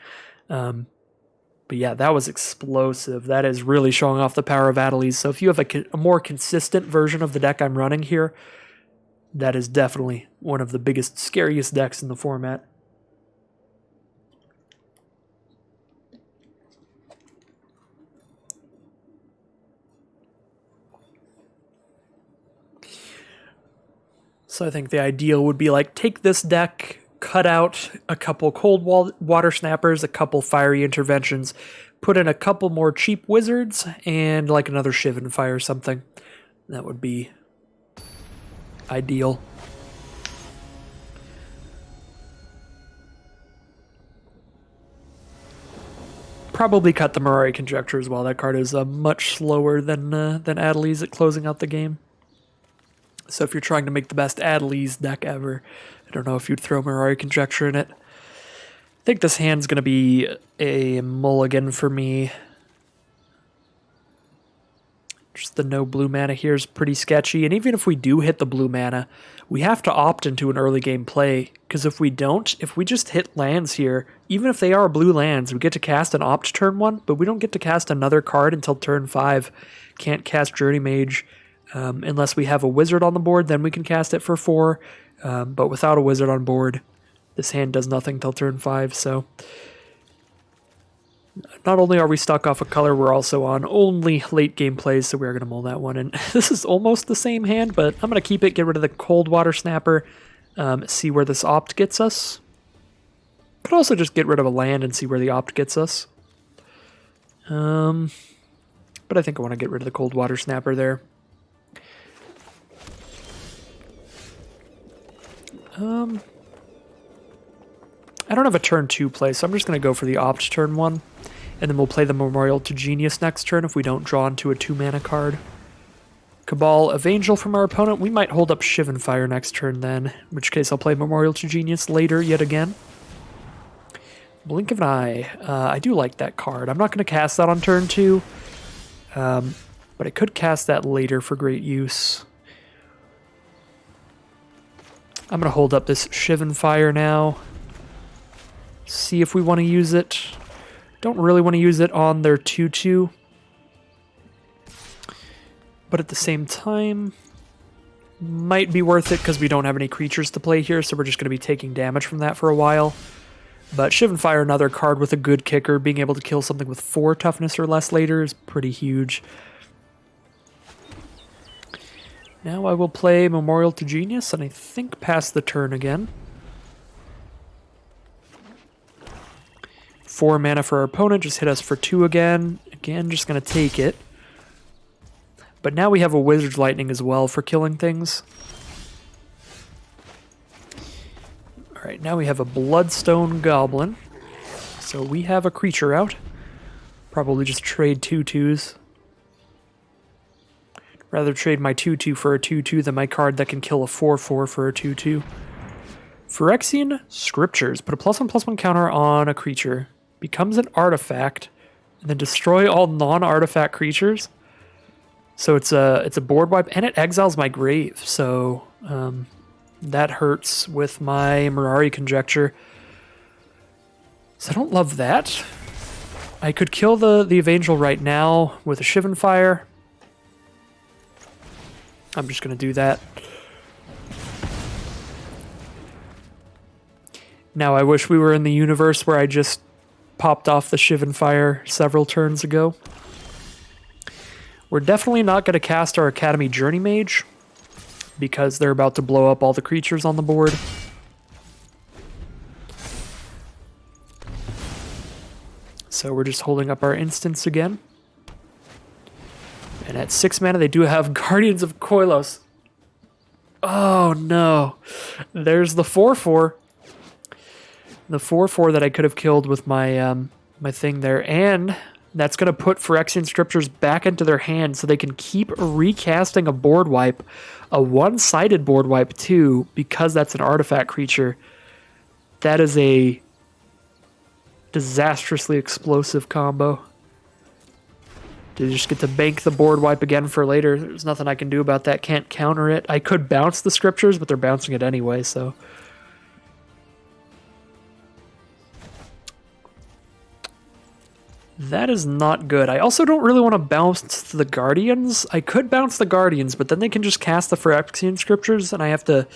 But yeah, that was explosive. That is really showing off the power of Adeliz. So if you have a more consistent version of the deck I'm running here, that is definitely one of the biggest, scariest decks in the format. So I think the ideal would be like take this deck, cut out a couple cold water snappers, a couple fiery interventions, put in a couple more cheap wizards, and like another Shivan Fire or something. That would be ideal. Probably cut the Mirari Conjecture as well. That card is much slower than Adeliz at closing out the game. So if you're trying to make the best Adeliz deck ever, I don't know if you'd throw Mirari Conjecture in it. I think this hand's going to be a mulligan for me. Just the no blue mana here is pretty sketchy, and even if we do hit the blue mana, we have to opt into an early game play, because if we don't, if we just hit lands here, even if they are blue lands, we get to cast an opt turn 1, but we don't get to cast another card until turn 5. Can't cast Journey Mage unless we have a wizard on the board, then we can cast it for 4, but without a wizard on board, this hand does nothing till turn 5, so not only are we stuck off a color, we're also on only late game plays, so we're going to mull that one. And this is almost the same hand, but I'm going to keep it, get rid of the Cold Water Snapper, see where this opt gets us. Could also just get rid of a land and see where the opt gets us. But I think I want to get rid of the Cold Water Snapper there. I don't have a turn 2 play, so I'm just going to go for the opt turn 1. And then we'll play the Memorial to Genius next turn if we don't draw into a 2-mana card. Cabal of Angel from our opponent. We might hold up Shivan Fire next turn then, in which case I'll play Memorial to Genius later yet again. Blink of an Eye. I do like that card. I'm not going to cast that on turn 2, but I could cast that later for great use. I'm going to hold up this Shivan Fire now. See if we want to use it. Don't really want to use it on their 2/2. But at the same time, might be worth it because we don't have any creatures to play here, so we're just going to be taking damage from that for a while. But Shivan Fire, another card with a good kicker, being able to kill something with 4 toughness or less later is pretty huge. Now I will play Memorial to Genius, and I think pass the turn again. 4 mana for our opponent, just hit us for 2 again. Again, just going to take it. But now we have a Wizard's Lightning as well for killing things. Alright, now we have a Bloodstone Goblin. So we have a creature out. Probably just trade 2/2s. Rather trade my 2/2 for a 2/2 than my card that can kill a 4/4 for a 2/2. Phyrexian Scriptures. Put a +1/+1 counter on a creature. Becomes an artifact. And then destroy all non-artifact creatures. So it's a board wipe, and it exiles my grave, so that hurts with my Mirari Conjecture. So I don't love that. I could kill the Evangel right now with a Shivan Fire. I'm just going to do that. Now I wish we were in the universe where I just popped off the Shivan Fire several turns ago. We're definitely not going to cast our Academy Journey Mage because they're about to blow up all the creatures on the board. So we're just holding up our instants again. And at 6 mana, they do have Guardians of Koilos. Oh no. There's the 4/4. The 4/4 that I could have killed with my my thing there. And that's going to put Phyrexian Scriptures back into their hand so they can keep recasting a board wipe, a one-sided board wipe too, because that's an artifact creature. That is a disastrously explosive combo. You just get to bank the board wipe again for later. There's nothing I can do about that. Can't counter it. I could bounce the Scriptures, but they're bouncing it anyway, so... That is not good. I also don't really want to bounce the Guardians. I could bounce the Guardians, but then they can just cast the Phyrexian Scriptures, and I have to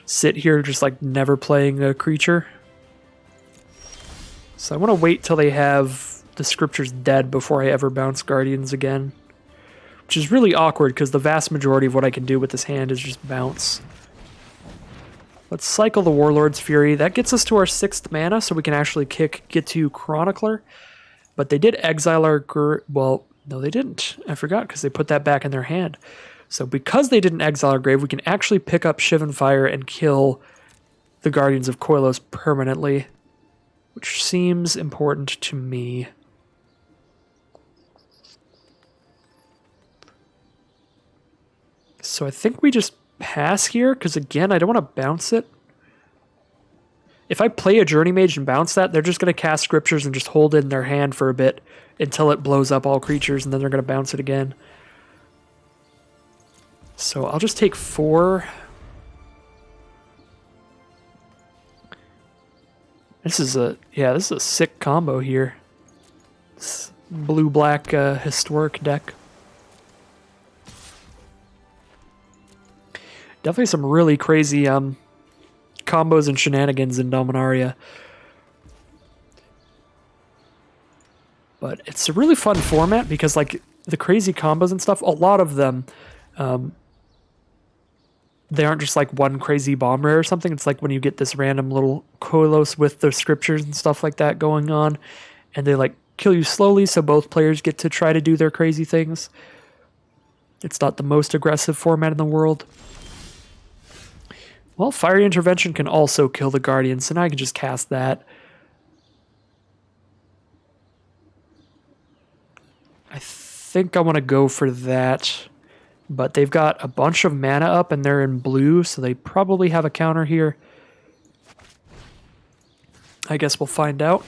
sit here just like never playing a creature. So I want to wait till they have the Scriptures dead before I ever bounce Guardians again. Which is really awkward, because the vast majority of what I can do with this hand is just bounce. Let's cycle the Warlord's Fury. That gets us to our 6th mana, so we can actually get to Chronicler. But they did exile our... Well, no, they didn't. I forgot, because they put that back in their hand. So because they didn't exile our grave, we can actually pick up Shivan Fire and kill the Guardians of Koilos permanently, which seems important to me. So I think we just pass here, because again, I don't want to bounce it. If I play a Journey Mage and bounce that, they're just going to cast Scriptures and just hold it in their hand for a bit until it blows up all creatures, and then they're going to bounce it again. So I'll just take 4. This is a sick combo here. This blue-black historic deck. Definitely some really crazy combos and shenanigans in Dominaria. But it's a really fun format because, like, the crazy combos and stuff, a lot of them, they aren't just like one crazy bomb rare or something. It's like when you get this random little Koilos with the Scriptures and stuff like that going on, and they like kill you slowly so both players get to try to do their crazy things. It's not the most aggressive format in the world. Well, Fiery Intervention can also kill the Guardian, so now I can just cast that. I think I want to go for that, but they've got a bunch of mana up and they're in blue, so they probably have a counter here. I guess we'll find out.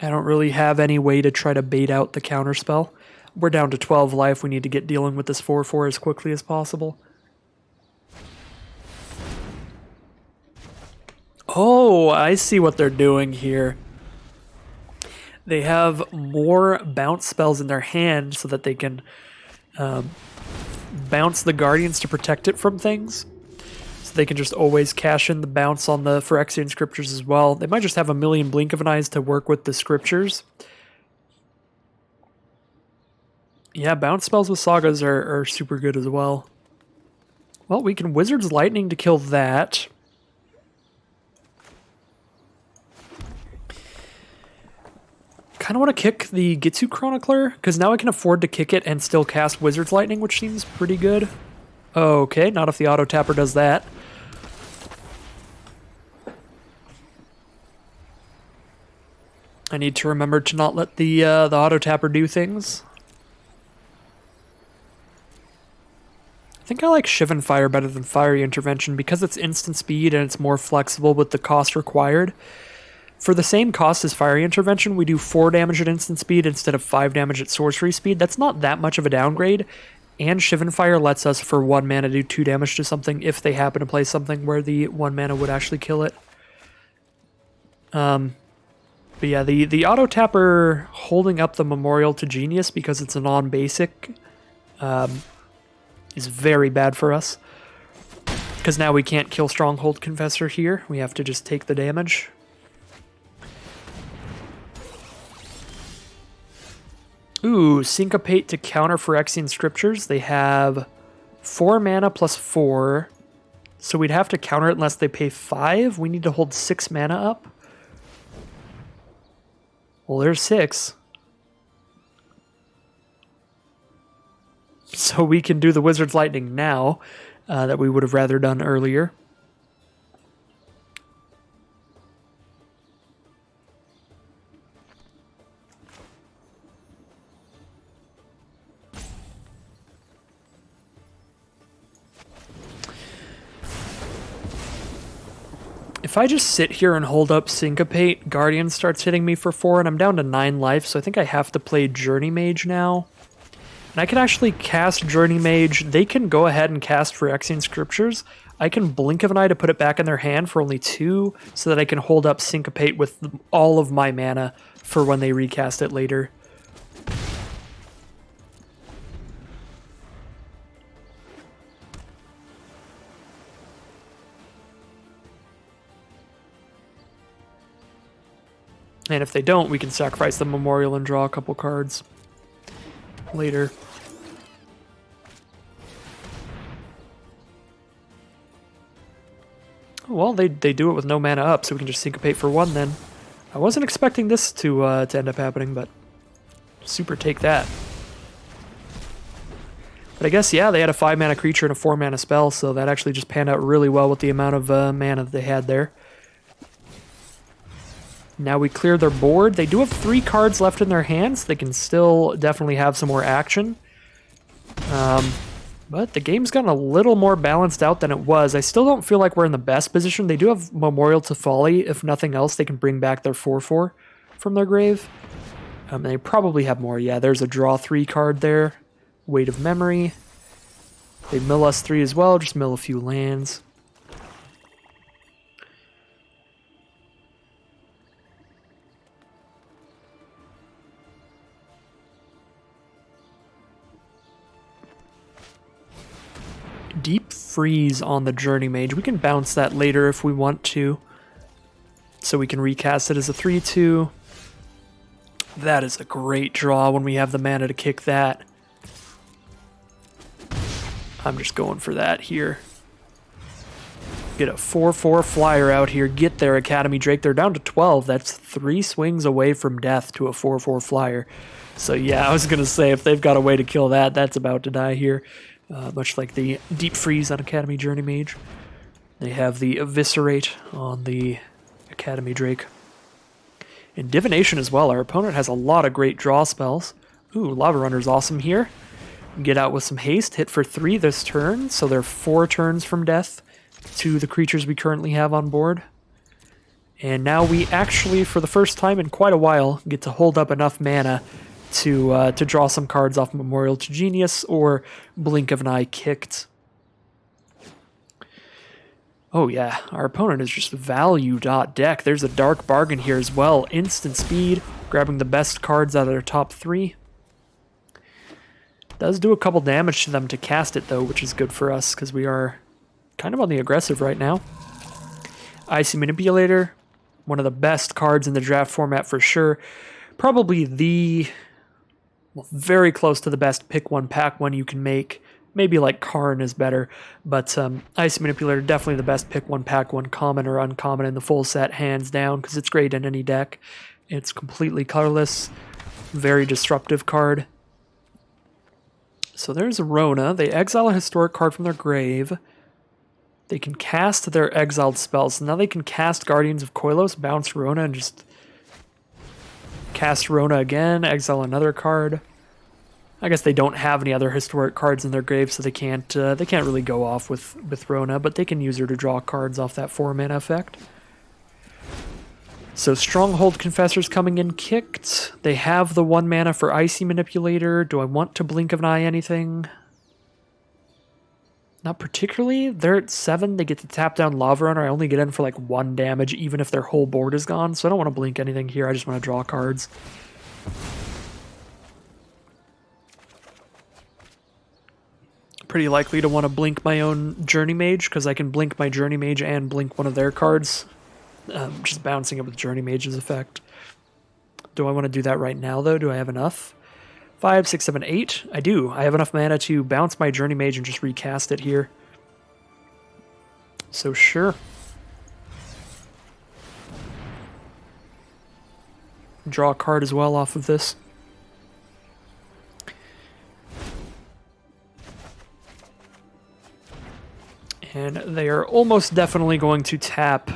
I don't really have any way to try to bait out the counter spell. We're down to 12 life. We need to get dealing with this 4/4 as quickly as possible. Oh, I see what they're doing here. They have more bounce spells in their hand so that they can bounce the Guardians to protect it from things. So they can just always cash in the bounce on the Phyrexian Scriptures as well. They might just have a million Blink of an Eyes to work with the Scriptures. Yeah, bounce spells with Sagas are super good as well. Well, we can Wizard's Lightning to kill that. Kind of want to kick the Gitsu Chronicler, because now I can afford to kick it and still cast Wizard's Lightning, which seems pretty good. Okay, not if the auto tapper does that. I need to remember to not let the auto tapper do things. I think I like Shivan Fire better than Fiery Intervention because it's instant speed and it's more flexible with the cost required. For the same cost as Fiery Intervention, we do 4 damage at instant speed instead of 5 damage at sorcery speed. That's not that much of a downgrade, and Shivan Fire lets us, for 1 mana, do 2 damage to something if they happen to play something where the 1 mana would actually kill it. But yeah, the auto tapper holding up the Memorial to Genius because it's a non-basic is very bad for us. Because now we can't kill Stronghold Confessor here. We have to just take the damage. Ooh, Syncopate to counter Phyrexian Scriptures. They have 4 mana plus 4. So we'd have to counter it unless they pay 5. We need to hold 6 mana up. Well, there's 6. So we can do the Wizard's Lightning now that we would have rather done earlier. If I just sit here and hold up Syncopate, Guardian starts hitting me for 4, and I'm down to 9 life, so I think I have to play Journey Mage now. And I can actually cast Journey Mage. They can go ahead and cast Phyrexian Scriptures. I can Blink of an Eye to put it back in their hand for only 2, so that I can hold up Syncopate with all of my mana for when they recast it later. And if they don't, we can sacrifice the Memorial and draw a couple cards later. Well, they do it with no mana up, so we can just Syncopate for 1 then. I wasn't expecting this to end up happening, but super take that. But I guess, yeah, they had a 5 mana creature and a 4 mana spell, so that actually just panned out really well with the amount of mana that they had there. Now we clear their board. They do have 3 cards left in their hands. They can still definitely have some more action. But the game's gotten a little more balanced out than it was. I still don't feel like we're in the best position. They do have Memorial to Folly. If nothing else, they can bring back their 4/4 from their grave. They probably have more. Yeah, there's a draw 3 card there. Weight of Memory. They mill us 3 as well. Just mill a few lands. Deep Freeze on the Journey Mage. We can bounce that later if we want to. So we can recast it as a 3/2. That is a great draw when we have the mana to kick that. I'm just going for that here. Get a 4/4 flyer out here. Get their Academy Drake. They're down to 12. That's 3 swings away from death to a 4/4 flyer. So yeah, I was going to say, if they've got a way to kill that, that's about to die here. Much like the Deep Freeze on Academy Journey Mage. They have the Eviscerate on the Academy Drake. And Divination as well. Our opponent has a lot of great draw spells. Ooh, Lava Runner's awesome here. Get out with some haste. Hit for 3 this turn, so they're 4 turns from death to the creatures we currently have on board. And now we actually, for the first time in quite a while, get to hold up enough mana to draw some cards off Memorial to Genius or Blink of an Eye kicked. Oh yeah, our opponent is just value.deck. There's a Dark Bargain here as well. Instant speed, grabbing the best cards out of their top 3. Does do a couple damage to them to cast it, though, which is good for us, because we are kind of on the aggressive right now. Icy Manipulator, one of the best cards in the draft format for sure. Probably very close to the best pick one, pack one you can make. Maybe like Karn is better, but Icy Manipulator, definitely the best pick one, pack one, common or uncommon in the full set, hands down, because it's great in any deck. It's completely colorless, very disruptive card. So there's Rona. They exile a historic card from their grave. They can cast their exiled spells. So now they can cast Guardians of Koilos, bounce Rona, and just cast Rona again, exile another card. I guess they don't have any other historic cards in their grave, so they can't really go off with Rona, but they can use her to draw cards off that 4-mana effect. So Stronghold Confessor's coming in kicked. They have the 1 mana for Icy Manipulator. Do I want to Blink of an Eye anything? Not particularly. They're at 7. They get to tap down Lava Runner. I only get in for like 1 damage, even if their whole board is gone. So I don't want to blink anything here. I just want to draw cards. Pretty likely to want to blink my own Journey Mage, because I can blink my Journey Mage and blink one of their cards. Just bouncing it with Journey Mage's effect. Do I want to do that right now, though? Do I have enough? 5, 6, 7, 8. I do. I have enough mana to bounce my Journey Mage and just recast it here. So sure. Draw a card as well off of this. And they are almost definitely going to tap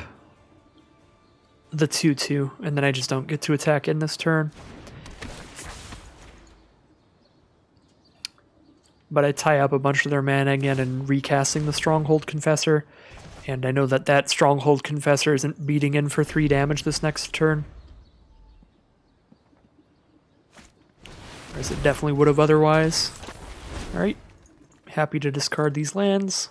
the 2/2, and then I just don't get to attack in this turn. But I tie up a bunch of their mana again and recasting the Stronghold Confessor, and I know that that Stronghold Confessor isn't beating in for 3 damage this next turn. Whereas it definitely would have otherwise. Alright, happy to discard these lands.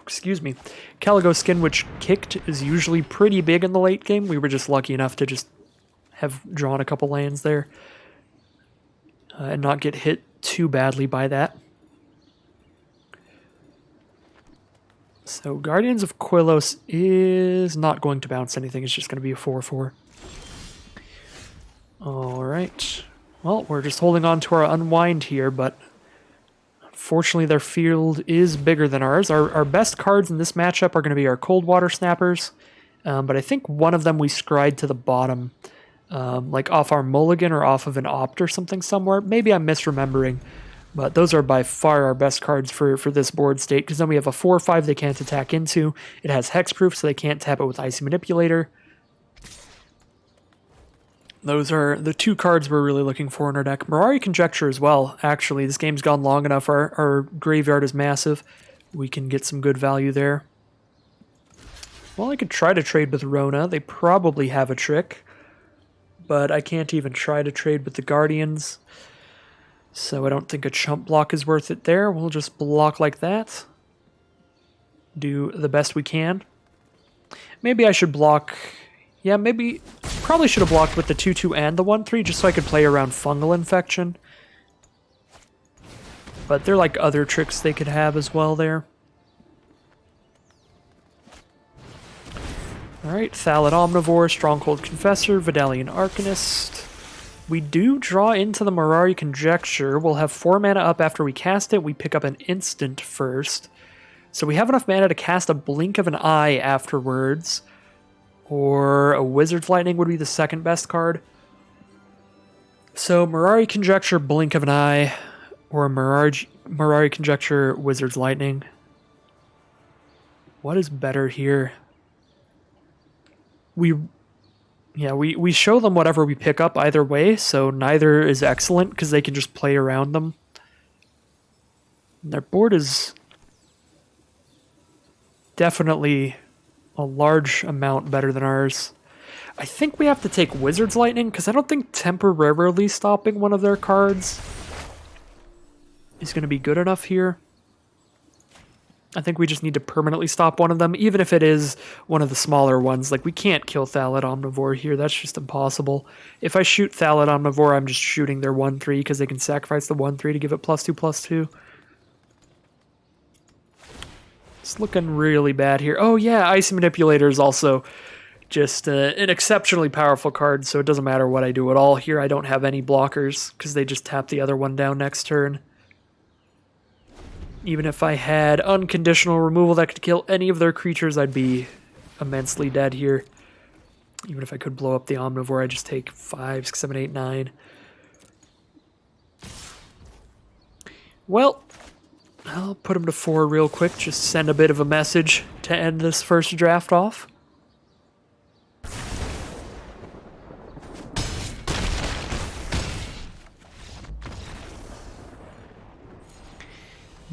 Excuse me. Caligo Skin, which kicked, is usually pretty big in the late game. We were just lucky enough to just have drawn a couple lands there and not get hit too badly by that. So Guardians of Koilos is not going to bounce anything. It's just going to be a 4/4. Alright. Well, we're just holding on to our unwind here, but fortunately, their field is bigger than ours. Our best cards in this matchup are going to be our Cold Water Snappers, but I think one of them we scried to the bottom, like off our mulligan or off of an opt or something somewhere. Maybe I'm misremembering, but those are by far our best cards for this board state, because then we have a 4/5 they can't attack into. It has hexproof, so they can't tap it with Icy Manipulator. Those are the 2 cards we're really looking for in our deck. Mirari Conjecture as well, actually. This game's gone long enough. Our graveyard is massive. We can get some good value there. Well, I could try to trade with Rona. They probably have a trick. But I can't even try to trade with the Guardians. So I don't think a chump block is worth it there. We'll just block like that. Do the best we can. Maybe I should block... Yeah, maybe... Probably should have blocked with the 2/2 and the 1/3 just so I could play around Fungal Infection. But there are like other tricks they could have as well there. Alright, Thallid Omnivore, Stronghold Confessor, Vidalian Arcanist. We do draw into the Mirari Conjecture. We'll have 4 mana up after we cast it. We pick up an instant first. So we have enough mana to cast a Blink of an Eye afterwards. Or a Wizard's Lightning would be the second best card. So Mirari Conjecture, Blink of an Eye, or Mirari Conjecture, Wizard's Lightning. What is better here? We show them whatever we pick up either way, so neither is excellent because they can just play around them. And their board is definitely a large amount better than ours. I think we have to take Wizard's Lightning because I don't think temporarily stopping one of their cards is going to be good enough here. I think we just need to permanently stop one of them, even if it is one of the smaller ones. Like, we can't kill Thalid Omnivore here. That's just impossible. If I shoot Thalid Omnivore, I'm just shooting their 1-3 because they can sacrifice the 1-3 to give it +2/+2. It's looking really bad here. Oh, yeah, Icy Manipulator is also just an exceptionally powerful card, so it doesn't matter what I do at all. Here I don't have any blockers because they just tap the other one down next turn. Even if I had unconditional removal that could kill any of their creatures, I'd be immensely dead here. Even if I could blow up the Omnivore, I'd just take 5, 6, 7, 8, 9. Well, I'll put him to 4 real quick, just send a bit of a message to end this first draft off.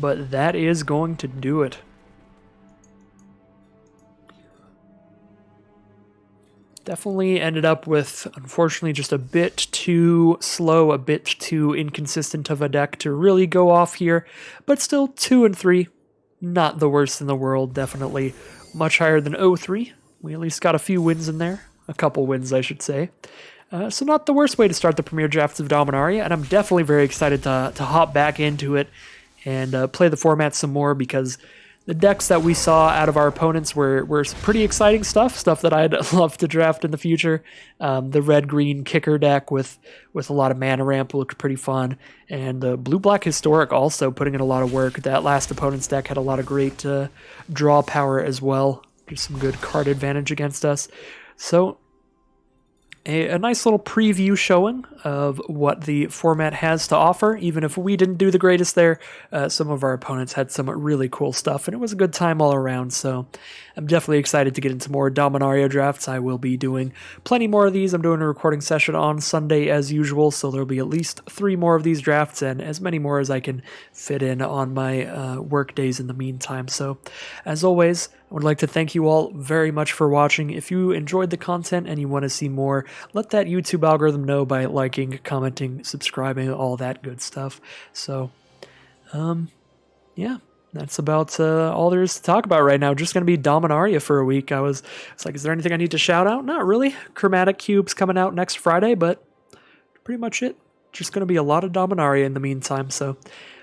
But that is going to do it. Definitely ended up with, unfortunately, just a bit too slow, a bit too inconsistent of a deck to really go off here. But still, 2 and 3, not the worst in the world, definitely much higher than 0-3. We at least got a few wins in there. A couple wins, I should say. So not the worst way to start the Premier Drafts of Dominaria, and I'm definitely very excited to hop back into it and play the format some more, because the decks that we saw out of our opponents were pretty exciting stuff that I'd love to draft in the future. The red-green kicker deck with a lot of mana ramp looked pretty fun, and the blue-black historic also putting in a lot of work. That last opponent's deck had a lot of great draw power as well. Just some good card advantage against us. So a nice little preview showing of what the format has to offer. Even if we didn't do the greatest there, some of our opponents had some really cool stuff, and it was a good time all around. So I'm definitely excited to get into more Dominaria drafts. I will be doing plenty more of these. I'm doing a recording session on Sunday as usual, so there'll be at least 3 more of these drafts, and as many more as I can fit in on my work days in the meantime. So as always, I would like to thank you all very much for watching. If you enjoyed the content and you want to see more, let that YouTube algorithm know by liking, commenting, subscribing, all that good stuff. So, yeah, that's about all there is to talk about right now. Just going to be Dominaria for a week. It's like, is there anything I need to shout out? Not really. Chromatic Cube's coming out next Friday, but pretty much it. Just going to be a lot of Dominaria in the meantime. So,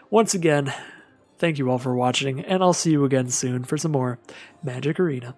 once again, thank you all for watching, and I'll see you again soon for some more Magic Arena.